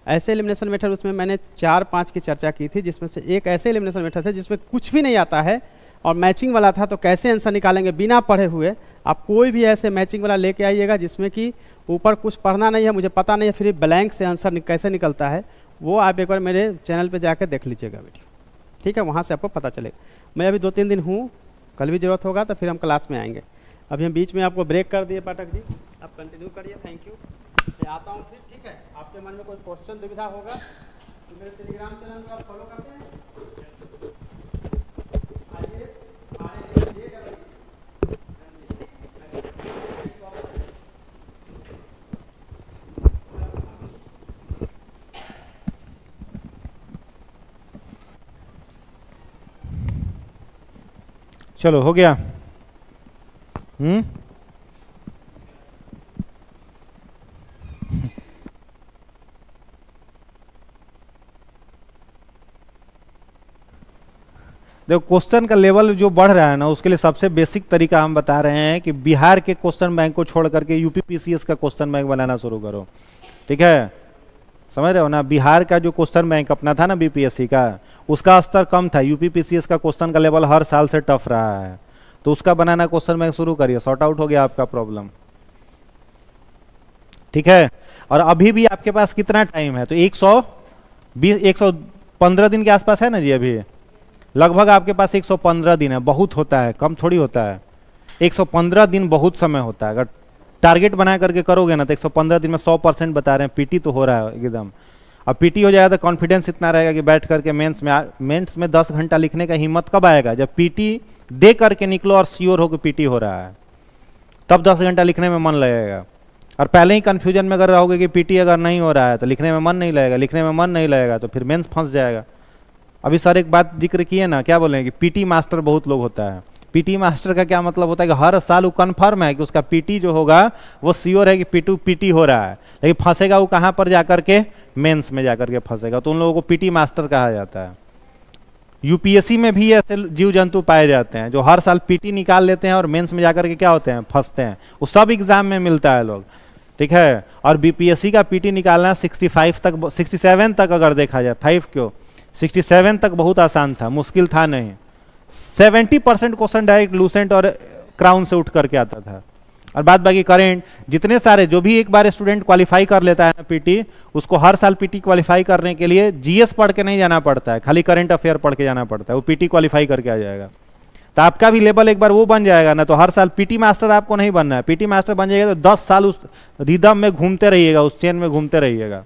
[SPEAKER 2] ऐसे एलिमिनेशन मेथड उसमें मैंने 4-5 की चर्चा की थी, जिसमें से एक ऐसे एलिमिनेशन मेथड थे जिसमें कुछ भी नहीं आता है और मैचिंग वाला था, तो कैसे आंसर निकालेंगे बिना पढ़े हुए। आप कोई भी ऐसे मैचिंग वाला लेके आइएगा जिसमें कि ऊपर कुछ पढ़ना नहीं है, मुझे पता नहीं है, फिर ब्लैंक से आंसर कैसे निकलता है, वो आप एक बार मेरे चैनल पे जाकर देख लीजिएगा वीडियो। ठीक है, वहाँ से आपको पता चलेगा। मैं अभी 2-3 दिन हूँ, कल भी ज़रूरत होगा तो फिर हम क्लास में आएंगे। अभी हम बीच में आपको ब्रेक कर दिए पाठक जी, आप कंटिन्यू करिए। थैंक यू, मैं आता हूँ फिर। ठीक है, आपके मन में कोई क्वेश्चन दुविधा होगा तो मेरे टेलीग्राम चैनल को आप फॉलो करते हैं।
[SPEAKER 1] चलो हो गया। देखो क्वेश्चन का लेवल जो बढ़ रहा है ना, उसके लिए सबसे बेसिक तरीका हम बता रहे हैं कि बिहार के क्वेश्चन बैंक को छोड़ करके यूपी पीसीएस का क्वेश्चन बैंक बनाना शुरू करो। ठीक है, समझ रहे हो ना। बिहार का जो क्वेश्चन बैंक अपना था ना बीपीएससी का, उसका स्तर कम था। यूपी पीसीएस का क्वेश्चन का लेवल हर साल से टफ रहा है, तो उसका बनाना क्वेश्चन बैंक शुरू करिए। सॉर्ट आउट हो गया आपका प्रॉब्लम। ठीक है, और अभी भी आपके पास कितना टाइम है? तो 115 दिन के आसपास है ना जी। अभी लगभग आपके पास 115 दिन है। बहुत होता है, कम थोड़ी होता है। 115 दिन बहुत समय होता है। अगर टारगेट बना करके करोगे ना तो 115 दिन में 100% बता रहे हैं पीटी तो हो रहा है एकदम। अब पीटी हो जाएगा तो कॉन्फिडेंस इतना रहेगा कि बैठ करके मेंस में 10 घंटा लिखने का हिम्मत कब आएगा? जब पीटी दे करके निकलो और श्योर हो कि पीटी हो रहा है, तब 10 घंटा लिखने में मन लगेगा। और पहले ही कंफ्यूजन में अगर रहोगे कि पीटी अगर नहीं हो रहा है तो लिखने में मन नहीं लगेगा, लिखने में मन नहीं लगेगा तो फिर मेंस फंस जाएगा। अभी सर एक बात जिक्र किए ना, क्या बोलेंगे? पीटी मास्टर बहुत लोग होता है। पीटी मास्टर का क्या मतलब होता है कि हर साल वो कन्फर्म है कि उसका पीटी जो होगा वो श्योर है कि पीटी हो रहा है, लेकिन फंसेगा वो कहाँ पर जाकर के? मेंस में जाकर के फंसेगा। तो उन लोगों को पीटी मास्टर कहा जाता है। यूपीएससी में भी ऐसे जीव जंतु पाए जाते हैं जो हर साल पीटी निकाल लेते हैं और मेंस में जाकर के क्या होते हैं? फंसते हैं। वो सब एग्जाम में मिलता है लोग। ठीक है, और बीपीएससी का पीटी निकालना 67 तक अगर देखा जाए, 5 क्यों 67 तक बहुत आसान था, मुश्किल था नहीं। 70% क्वेश्चन डायरेक्ट लूसेंट और क्राउन से उठ करके आता था। और बाद बाकी करेंट जितने सारे, जो भी एक बार स्टूडेंट क्वालिफाई कर लेता है ना पीटी, उसको हर साल पीटी क्वालिफाई करने के लिए जीएस पढ़ के नहीं जाना पड़ता है, खाली करंट अफेयर पढ़ के जाना पड़ता है। वो पीटी क्वालिफाई करके आ जाएगा। तो आपका भी लेवल एक बार वो बन जाएगा ना, तो हर साल पीटी मास्टर आपको नहीं बनना है। पीटी मास्टर बन जाएगा तो 10 साल उस रिदम में घूमते रहिएगा, उस चेन में घूमते रहिएगा।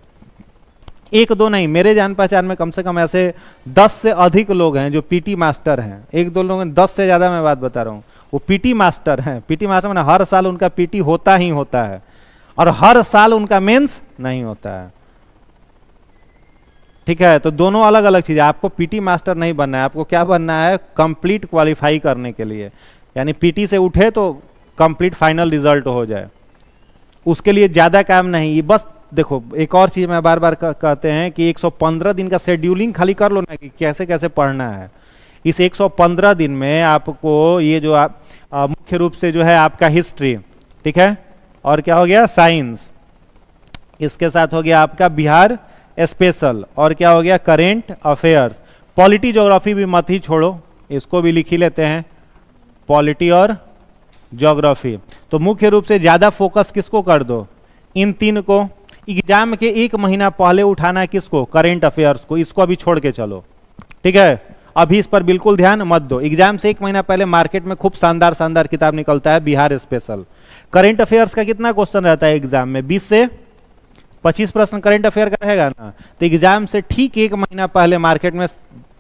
[SPEAKER 1] 1-2 नहीं, मेरे जान पहचान में कम से कम ऐसे 10 से अधिक लोग हैं जो पीटी मास्टर हैं। 1-2 लोग, 10 से ज्यादा मैं बात बता रहा हूँ, वो पीटी मास्टर हैं। पीटी मास्टर मैंने हर साल उनका पीटी होता ही होता है और हर साल उनका मेंस नहीं होता है। ठीक है, तो दोनों अलग अलग चीजें। आपको पीटी मास्टर नहीं बनना है, आपको क्या बनना है? कंप्लीट क्वालिफाई करने के लिए, यानी पीटी से उठे तो कंप्लीट फाइनल रिजल्ट हो जाए। उसके लिए ज्यादा काम नहीं। ये बस देखो, एक और चीज मैं बार बार कहते हैं कि 115 दिन का शेड्यूलिंग खाली कर लो ना कि कैसे कैसे पढ़ना है। इस 115 दिन में आपको ये जो आप मुख्य रूप से जो है आपका हिस्ट्री, ठीक है, और क्या हो गया? साइंस, इसके साथ हो गया आपका बिहार स्पेशल, और क्या हो गया? Current affairs. पॉलिटी ज्योग्राफी भी मत ही छोड़ो, इसको भी लिख ही लेते हैं, पॉलिटी और ज्योग्राफी। तो मुख्य रूप से ज्यादा फोकस किसको कर दो? इन 3 को। एग्जाम के 1 महीना पहले उठाना किसको? करेंट अफेयर्स को। इसको अभी छोड़ के चलो। ठीक है, अभी इस पर बिल्कुल ध्यान मत दो। एग्जाम से 1 महीना पहले मार्केट में खूब शानदार शानदार किताब निकलता है, बिहार स्पेशल। करंट अफेयर्स का कितना क्वेश्चन रहता है एग्जाम में? 20 से 25 प्रश्न करंट अफेयर का रहेगा ना। तो एग्जाम से ठीक 1 महीना पहले मार्केट में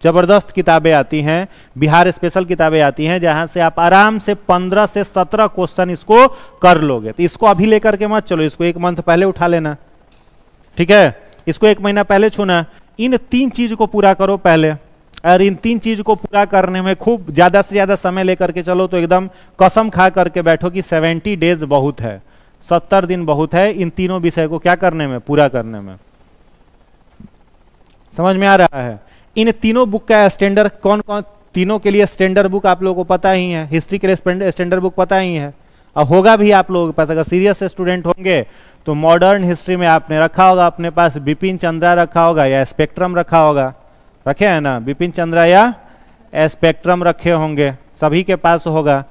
[SPEAKER 1] जबरदस्त किताबें आती हैं, बिहार स्पेशल किताबें आती हैं, जहां से आप आराम से 15 से 17 क्वेश्चन इसको कर लोगे। तो इसको अभी लेकर के मत चलो, इसको 1 मंथ पहले उठा लेना, ठीक है? इसको 1 महीना पहले छूना। इन 3 चीज को पूरा करो पहले, और इन 3 चीज को पूरा करने में खूब ज्यादा से ज्यादा समय लेकर के चलो, तो एकदम कसम खा करके बैठो कि 70 डेज बहुत है, 70 दिन बहुत है इन तीनों विषय को क्या करने में, पूरा करने में। समझ में आ रहा है? इन तीनों बुक का स्टैंडर्ड कौन कौन, तीनों के लिए स्टैंडर्ड बुक आप लोगों को पता ही है, हिस्ट्री के लिए स्टैंडर्ड बुक पता ही है, और होगा भी आप लोगों के पास। अगर सीरियस स्टूडेंट होंगे तो मॉडर्न हिस्ट्री में आपने रखा होगा अपने पास, बिपिन चंद्रा रखा होगा या स्पेक्ट्रम रखा होगा, रखे हैं ना? बिपिन चंद्रा या स्पेक्ट्रम रखे होंगे, सभी के पास होगा,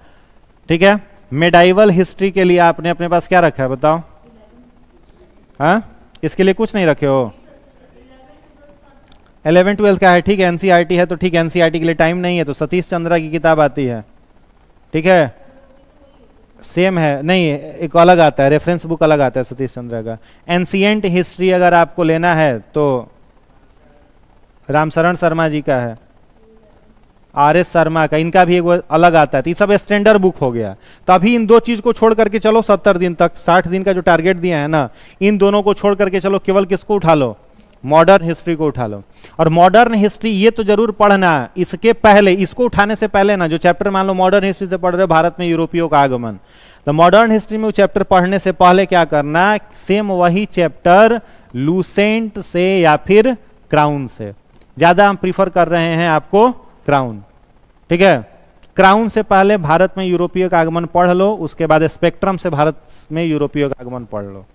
[SPEAKER 1] ठीक है? मेडाइवल हिस्ट्री के लिए आपने अपने पास क्या रखा है बताओ? हाँ, इसके लिए कुछ नहीं रखे हो? 11-12 का है, ठीक है? एनसीईआरटी है तो ठीक, एनसीईआरटी के लिए टाइम नहीं है तो सतीश चंद्रा की किताब आती है, ठीक है? सेम है, नहीं एक अलग आता है, रेफरेंस बुक अलग आता है सतीश चंद्रा का। एंशिएंट हिस्ट्री अगर आपको लेना है तो रामशरण शर्मा जी का है, आर.एस. शर्मा का, इनका भी एक अलग आता है। तो ये सब स्टैंडर्ड बुक हो गया। तो अभी इन 2 चीज को छोड़ करके चलो 70 दिन तक, 60 दिन का जो टारगेट दिया है ना, इन दोनों को छोड़ करके चलो, केवल किसको उठा लो? मॉडर्न हिस्ट्री को उठा लो। और मॉडर्न हिस्ट्री ये तो जरूर पढ़ना, इसके पहले, इसको उठाने से पहले ना, जो चैप्टर मान लो मॉडर्न हिस्ट्री से पढ़ रहे हो, भारत में यूरोपियों का आगमन, तो मॉडर्न हिस्ट्री में वो चैप्टर पढ़ने से पहले क्या करना, सेम वही चैप्टर लूसेंट से या फिर क्राउन से, ज्यादा हम प्रीफर कर रहे हैं आपको क्राउन, ठीक है? क्राउन से पहले भारत में यूरोपीय का आगमन पढ़ लो, उसके बाद स्पेक्ट्रम से भारत में यूरोपीय का आगमन पढ़ लो,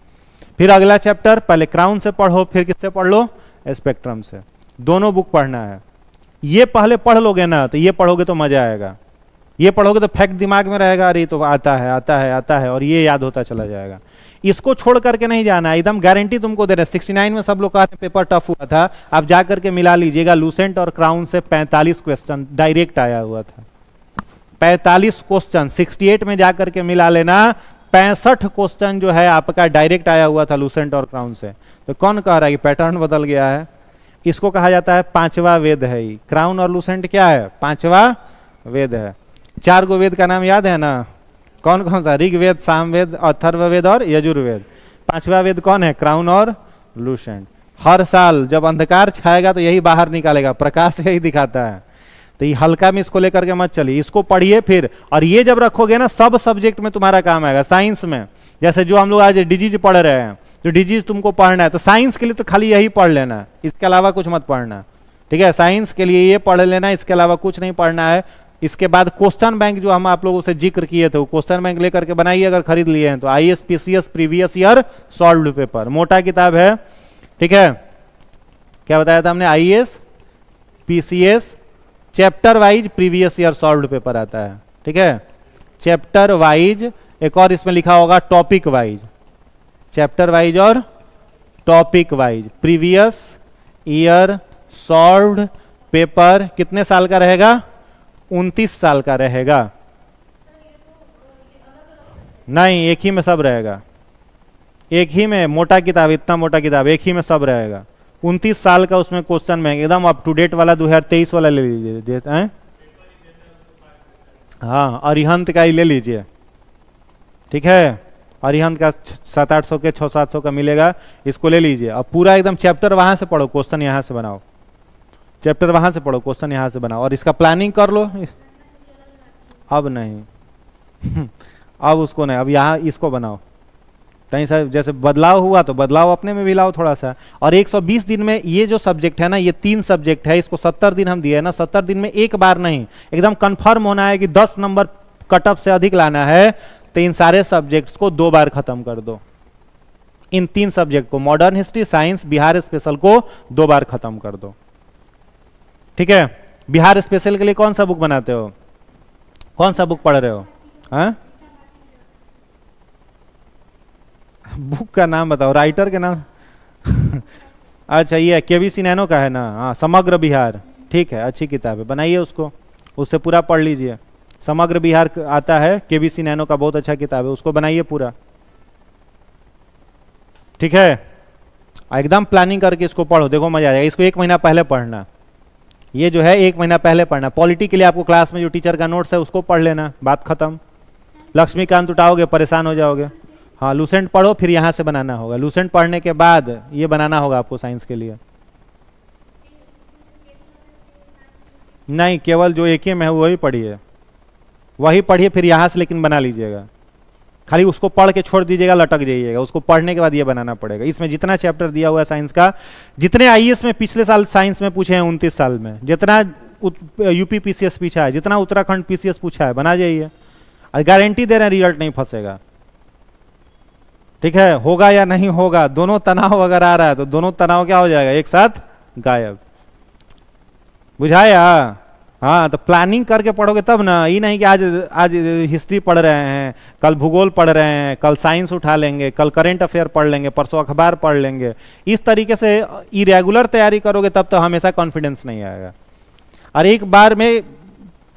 [SPEAKER 1] फिर अगला चैप्टर पहले क्राउन से पढ़ो, फिर किससे पढ़ लो? स्पेक्ट्रम से। दोनों बुक पढ़ना है। ये पहले पढ़ लोगे ना तो ये पढ़ोगे तो मजा आएगा, ये पढ़ोगे तो फैक्ट दिमाग में रहेगा, अरे तो आता है आता है आता है, और ये याद होता चला जाएगा। इसको छोड़ करके नहीं जाना, एकदम गारंटी तुमको दे रहे। 69 में सब लोग कहा पेपर टफ हुआ था, आप जा करके मिला लीजिएगा, लूसेंट और क्राउन से 45 क्वेश्चन डायरेक्ट आया हुआ था, 45 क्वेश्चन। 68 में जाकर के मिला लेना, 65 क्वेश्चन जो है आपका डायरेक्ट आया हुआ था लूसेंट और क्राउन से। तो कौन कह रहा है कि पैटर्न बदल गया है? इसको कहा जाता है 5वां वेद है ही। क्राउन और लूसेंट क्या है? 5वां वेद है। 4 गो वेद का नाम याद है ना? कौन कौन सा? ऋग्वेद, सामवेद, अथर्ववेद और यजुर्वेद। 5वां वेद कौन है? क्राउन और लूसेंट। हर साल जब अंधकार छाएगा तो यही बाहर निकालेगा, प्रकाश यही दिखाता है। तो ये हल्का में इसको लेकर के मत चलिए, इसको पढ़िए फिर। और ये जब रखोगे ना, सब सब्जेक्ट में तुम्हारा काम आएगा। साइंस में जैसे जो हम लोग आज डिजीज पढ़ रहे हैं, तो डिजीज तुमको पढ़ना है, तो साइंस के लिए तो खाली यही पढ़ लेना, इसके अलावा कुछ मत पढ़ना, ठीक है? साइंस के लिए ये पढ़ लेना, इसके अलावा कुछ नहीं पढ़ना है। इसके बाद क्वेश्चन बैंक जो हम आप लोगों से जिक्र किए थे, वो क्वेश्चन बैंक लेकर के बनाइए, अगर खरीद लिए हैं तो। IAS PCS previous year solved paper, मोटा किताब है, ठीक है? क्या बताया था हमने? IAS PCS chapter wise previous year solved paper आता है, ठीक है? चैप्टर वाइज, एक और इसमें लिखा होगा टॉपिक वाइज, चैप्टर वाइज और topic wise previous year solved paper. कितने साल का रहेगा? 29 साल का रहेगा। नहीं, एक ही में सब रहेगा, एक ही में मोटा किताब, इतना मोटा किताब, एक ही में सब रहेगा। 29 साल का उसमें क्वेश्चन बैंक, एकदम अप टू डेट वाला 2023 वाला ले लीजिए, हैं? हाँ, अरिहंत का ही ले लीजिए, ठीक है? अरिहंत का 700-800 के 600-700 का मिलेगा, इसको ले लीजिए। अब पूरा एकदम चैप्टर वहां से पढ़ो, क्वेश्चन यहां से बनाओ, चैप्टर वहां से पढ़ो, क्वेश्चन यहां से बनाओ, और इसका प्लानिंग कर लो। अब नहीं अब उसको नहीं, अब यहाँ इसको बनाओ। कहीं सा जैसे बदलाव हुआ तो बदलाव अपने में भी लाओ थोड़ा सा। और 120 दिन में ये जो सब्जेक्ट है ना, ये 3 सब्जेक्ट है, इसको 70 दिन हम दिए है ना, 70 दिन में एक बार नहीं, एकदम कंफर्म होना है कि 10 नंबर कटअप से अधिक लाना है, तो इन सारे सब्जेक्ट्स को 2 बार खत्म कर दो। इन 3 सब्जेक्ट को, modern history, science, Bihar special को 2 बार खत्म कर दो, ठीक है? बिहार स्पेशल के लिए कौन सा बुक बनाते हो? कौन सा बुक पढ़ रहे हो? हाँ, बुक का नाम बताओ, राइटर के नाम अच्छा, ये केवी सिनैनो का है ना? हाँ, समग्र बिहार, ठीक है, अच्छी किताब है, बनाइए उसको, उससे पूरा पढ़ लीजिए। समग्र बिहार आता है, केबीसी नैनो का बहुत अच्छा किताब है, उसको बनाइए पूरा, ठीक है। एकदम प्लानिंग करके इसको पढ़ो, देखो मजा आ जाएगा। इसको 1 महीना पहले पढ़ना, ये जो है 1 महीना पहले पढ़ना। पॉलिटी के लिए आपको क्लास में जो टीचर का नोट्स है उसको पढ़ लेना, बात खत्म। लक्ष्मीकांत उठाओगे परेशान हो जाओगे। हाँ, लूसेंट पढ़ो, फिर यहाँ से बनाना होगा। लूसेंट पढ़ने के बाद ये बनाना होगा आपको साइंस के लिए। नहीं, केवल जो एक ही में है वही पढ़िए, वही पढ़िए, फिर यहाँ से लेकिन बना लीजिएगा। खाली उसको पढ़ के छोड़ दीजिएगा, लटक जाइएगा। उसको पढ़ने के बाद ये बनाना पड़ेगा। इसमें जितना चैप्टर दिया हुआ है साइंस का, जितने आईएएस में पिछले साल साइंस में पूछे हैं 29 साल में, जितना यूपी पीसीएस पूछा है, जितना उत्तराखंड पीसीएस पूछा है, बना जाइए। गारंटी दे रहे हैं रिजल्ट नहीं फंसेगा, ठीक है। होगा या नहीं होगा, दोनों तनाव अगर आ रहा है तो दोनों तनाव क्या हो जाएगा, एक साथ गायब। बुझाया? हाँ, तो प्लानिंग करके पढ़ोगे तब ना। ये नहीं कि आज हिस्ट्री पढ़ रहे हैं, कल भूगोल पढ़ रहे हैं, कल साइंस उठा लेंगे, कल करंट अफेयर पढ़ लेंगे, परसों अखबार पढ़ लेंगे। इस तरीके से इरेगुलर तैयारी करोगे तब तो हमेशा कॉन्फिडेंस नहीं आएगा। और एक बार में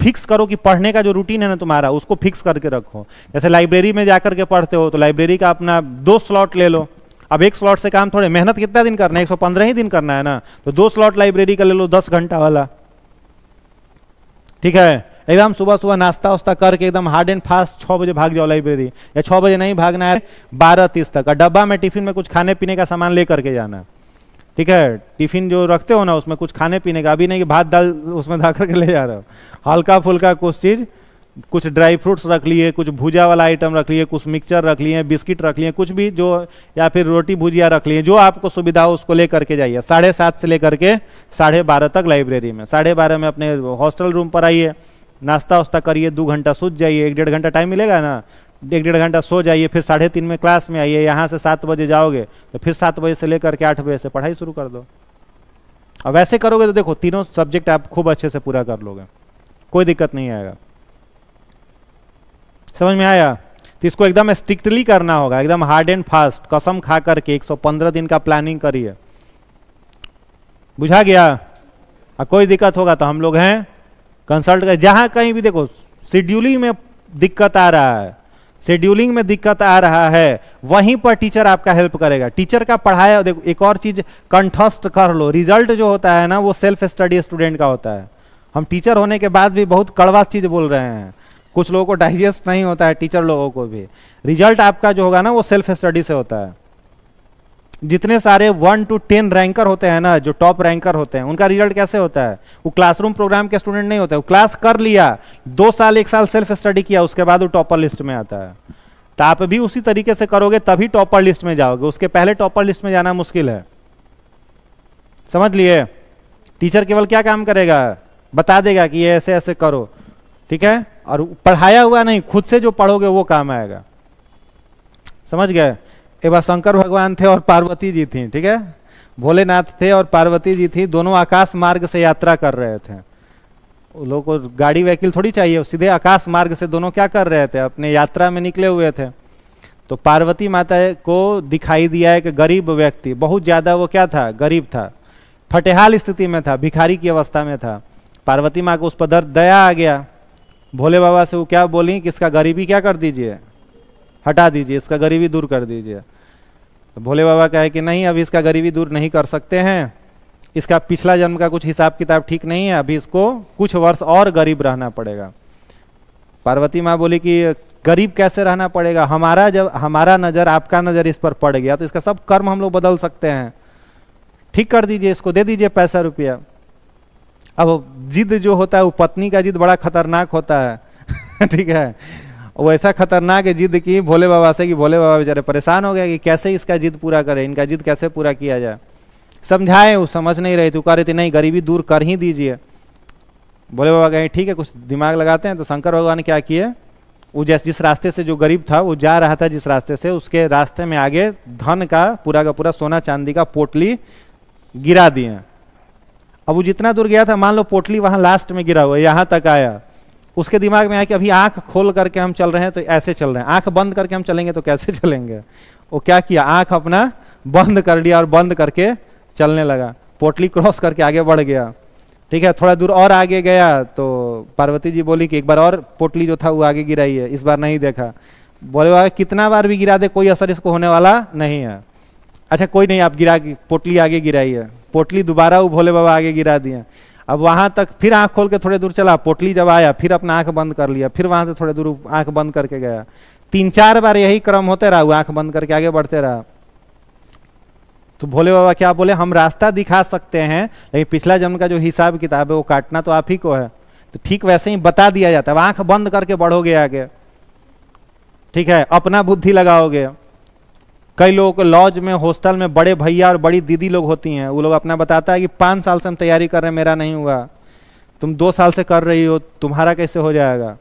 [SPEAKER 1] फिक्स करो कि पढ़ने का जो रूटीन है ना तुम्हारा, उसको फिक्स करके रखो। जैसे लाइब्रेरी में जाकर के पढ़ते हो तो लाइब्रेरी का अपना 2 स्लॉट ले लो। अब 1 स्लॉट से काम थोड़े, मेहनत कितना दिन करना है, 115 ही दिन करना है ना, तो 2 स्लॉट लाइब्रेरी का ले लो, 10 घंटा वाला, ठीक है। एकदम सुबह सुबह नाश्ता वास्ता करके एकदम हार्ड एंड फास्ट 6 बजे भाग जाओ लाइब्रेरी, या 6 बजे नहीं भागना है, 12:30 तक। और डब्बा में टिफिन में कुछ खाने पीने का सामान ले करके जाना, ठीक है। टिफिन जो रखते हो ना उसमें कुछ खाने पीने का, अभी नहीं कि भात दाल उसमें धा करके ले जा रहे हो, हल्का फुल्का कुछ चीज़, कुछ ड्राई फ्रूट्स रख लिए, कुछ भुजा वाला आइटम रख लिए, कुछ मिक्सचर रख लिए, बिस्किट रख लिए, कुछ भी जो, या फिर रोटी भुजिया रख लिए, जो आपको सुविधा हो उसको लेकर के जाइए। 7:30 से लेकर के 12:30 तक लाइब्रेरी में। 12:30 में अपने हॉस्टल रूम पर आइए, नाश्ता वास्ता करिए, 2 घंटा सूझ जाइए, 1-1.5 घंटा टाइम मिलेगा ना, 1-1.5 घंटा सो जाइए, फिर 3:30 में क्लास में आइए। यहाँ से 7 बजे जाओगे तो फिर 7 बजे से लेकर के 8 बजे से पढ़ाई शुरू कर दो। अब वैसे करोगे तो देखो तीनों सब्जेक्ट आप खूब अच्छे से पूरा कर लोगे, कोई दिक्कत नहीं आएगा। समझ में आया? तो इसको एकदम स्ट्रिक्टली करना होगा, एकदम हार्ड एंड फास्ट, कसम खा करके 115 दिन का प्लानिंग करिए। बुझा गया? कोई दिक्कत होगा तो हम लोग हैं, कंसल्ट कर। जहां कहीं भी देखो शेड्यूलिंग में दिक्कत आ रहा है, शेड्यूलिंग में दिक्कत आ रहा है, वहीं पर टीचर आपका हेल्प करेगा। टीचर का पढ़ाया, देखो एक और चीज कंठस्थ कर लो, रिजल्ट जो होता है ना वो सेल्फ स्टडी स्टूडेंट का होता है। हम टीचर होने के बाद भी बहुत कड़वा चीज बोल रहे हैं, कुछ लोगों को डाइजेस्ट नहीं होता है, टीचर लोगों को भी। रिजल्ट आपका जो होगा ना वो सेल्फ स्टडी से होता है। जितने सारे 1 to 10 रैंकर होते हैं ना, जो टॉप रैंकर होते हैं, उनका रिजल्ट कैसे होता है? वो क्लासरूम प्रोग्राम के स्टूडेंट नहीं होते, वो क्लास कर लिया, 2 साल 1 साल सेल्फ स्टडी किया, उसके बाद वो टॉपर लिस्ट में आता है। तो आप भी उसी तरीके से करोगे तभी टॉपर लिस्ट में जाओगे, उसके पहले टॉपर लिस्ट में जाना मुश्किल है। समझ लिए? टीचर केवल क्या काम करेगा, बता देगा कि ये ऐसे ऐसे करो, ठीक है, और पढ़ाया हुआ नहीं, खुद से जो पढ़ोगे वो काम आएगा। समझ गए? एक बार शंकर भगवान थे और पार्वती जी थी, ठीक है, भोलेनाथ थे और पार्वती जी थी, दोनों आकाश मार्ग से यात्रा कर रहे थे। उन लोगों को गाड़ी व्हीकल थोड़ी चाहिए, सीधे आकाश मार्ग से दोनों क्या कर रहे थे, अपने यात्रा में निकले हुए थे। तो पार्वती माता को दिखाई दिया एक गरीब व्यक्ति, बहुत ज्यादा वो क्या था, गरीब था, फटेहाल स्थिति में था, भिखारी की अवस्था में था। पार्वती माँ को उस पर दया आ गया। भोले बाबा से वो क्या बोली कि इसका गरीबी क्या कर दीजिए, हटा दीजिए, इसका गरीबी दूर कर दीजिए। तो भोले बाबा कहे कि नहीं, अभी इसका गरीबी दूर नहीं कर सकते हैं, इसका पिछला जन्म का कुछ हिसाब किताब ठीक नहीं है, अभी इसको कुछ वर्ष और गरीब रहना पड़ेगा। पार्वती माँ बोली कि गरीब कैसे रहना पड़ेगा, जब हमारा नजर आपका नजर इस पर पड़ गया तो इसका सब कर्म हम लोग बदल सकते हैं, ठीक कर दीजिए, इसको दे दीजिए पैसा रुपया। अब जिद जो होता है वो पत्नी का जिद बड़ा खतरनाक होता है ठीक है, वो ऐसा खतरनाक है जिद की भोले बाबा से कि भोले बाबा बेचारे परेशान हो गए कि कैसे इसका जिद पूरा करें, इनका जिद कैसे पूरा किया जाए। समझाए, वो समझ नहीं रही, तो कह रही थी नहीं गरीबी दूर कर ही दीजिए। भोले बाबा कहे ठीक है, कुछ दिमाग लगाते हैं। तो शंकर भगवान क्या किए, वो जिस रास्ते से जो गरीब था वो जा रहा था, जिस रास्ते से, उसके रास्ते में आगे धन का पूरा सोना चांदी का पोटली गिरा दिए। अब वो जितना दूर गया था, मान लो पोटली वहां लास्ट में गिरा हुआ, यहाँ तक आया, उसके दिमाग में आया कि अभी आंख खोल करके हम चल रहे हैं तो ऐसे चल रहे हैं, आंख बंद करके हम चलेंगे तो कैसे चलेंगे। वो क्या किया, आंख अपना बंद कर लिया और बंद करके चलने लगा, पोटली क्रॉस करके आगे बढ़ गया। ठीक है, थोड़ा दूर और आगे गया तो पार्वती जी बोली कि एक बार और पोटली जो था वो आगे गिराई है, इस बार नहीं देखा। बोले बाबा कितना बार भी गिरा दे कोई असर इसको होने वाला नहीं है। अच्छा कोई नहीं, आप पोटली आगे गिराई है, पोटली दोबारा वो भोले बाबा आगे गिरा दिए। अब वहां तक फिर आंख खोल के थोड़े दूर चला, पोटली जब आया फिर अपना आंख बंद कर लिया, फिर वहां से थोड़े दूर आंख बंद करके गया। 3-4 बार यही क्रम होते रहा, वो आंख बंद करके आगे बढ़ते रहा। तो भोले बाबा क्या बोले, हम रास्ता दिखा सकते हैं लेकिन पिछला जन्म का जो हिसाब किताब है वो काटना तो आप ही को है। तो ठीक वैसे ही बता दिया जाता है, आंख बंद करके बढ़ोगे आगे, ठीक है, अपना बुद्धि लगाओगे। कई लोगों को लॉज में हॉस्टल में बड़े भैया और बड़ी दीदी लोग होती हैं, वो लोग अपना बताता है कि 5 साल से हम तैयारी कर रहे हैं, मेरा नहीं हुआ। तुम 2 साल से कर रही हो, तुम्हारा कैसे हो जाएगा?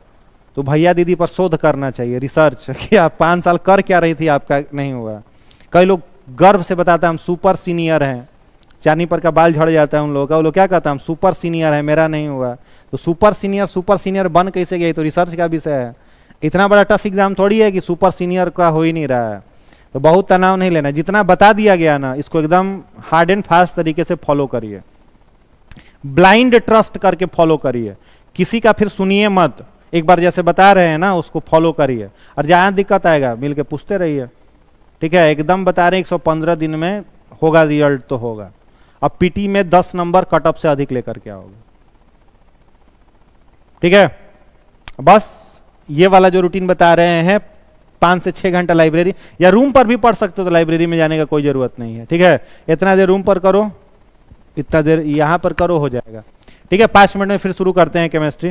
[SPEAKER 1] तो भैया दीदी पर शोध करना चाहिए, रिसर्च कि आप 5 साल कर क्या रही थी, आपका नहीं हुआ। कई लोग गर्व से बताता है हम सुपर सीनियर हैं, चांदी पर का बाल झड़ जाता है उन लोगों का, वो लोग क्या कहता है हम सुपर सीनियर है, मेरा नहीं हुआ। तो सुपर सीनियर बन कैसे गई? तो रिसर्च का विषय है। इतना बड़ा टफ एग्जाम थोड़ी है कि सुपर सीनियर का हो ही नहीं रहा है। तो बहुत तनाव नहीं लेना, जितना बता दिया गया ना इसको एकदम हार्ड एंड फास्ट तरीके से फॉलो करिए, ब्लाइंड ट्रस्ट करके फॉलो करिए, किसी का फिर सुनिए मत। एक बार जैसे बता रहे हैं ना उसको फॉलो करिए, और जहां दिक्कत आएगा मिल के पूछते रहिए, ठीक है। एकदम बता रहे 115 दिन में होगा रिजल्ट तो होगा। अब पीटी में 10 नंबर कट ऑफ से अधिक लेकर के आओगे, ठीक है। बस ये वाला जो रूटीन बता रहे हैं, 5 से 6 घंटा लाइब्रेरी या रूम पर भी पढ़ सकते हो, तो लाइब्रेरी में जाने का कोई जरूरत नहीं है, ठीक है। इतना देर रूम पर करो, इतना देर यहां पर करो, हो जाएगा, ठीक है। 5 मिनट में फिर शुरू करते हैं केमिस्ट्री।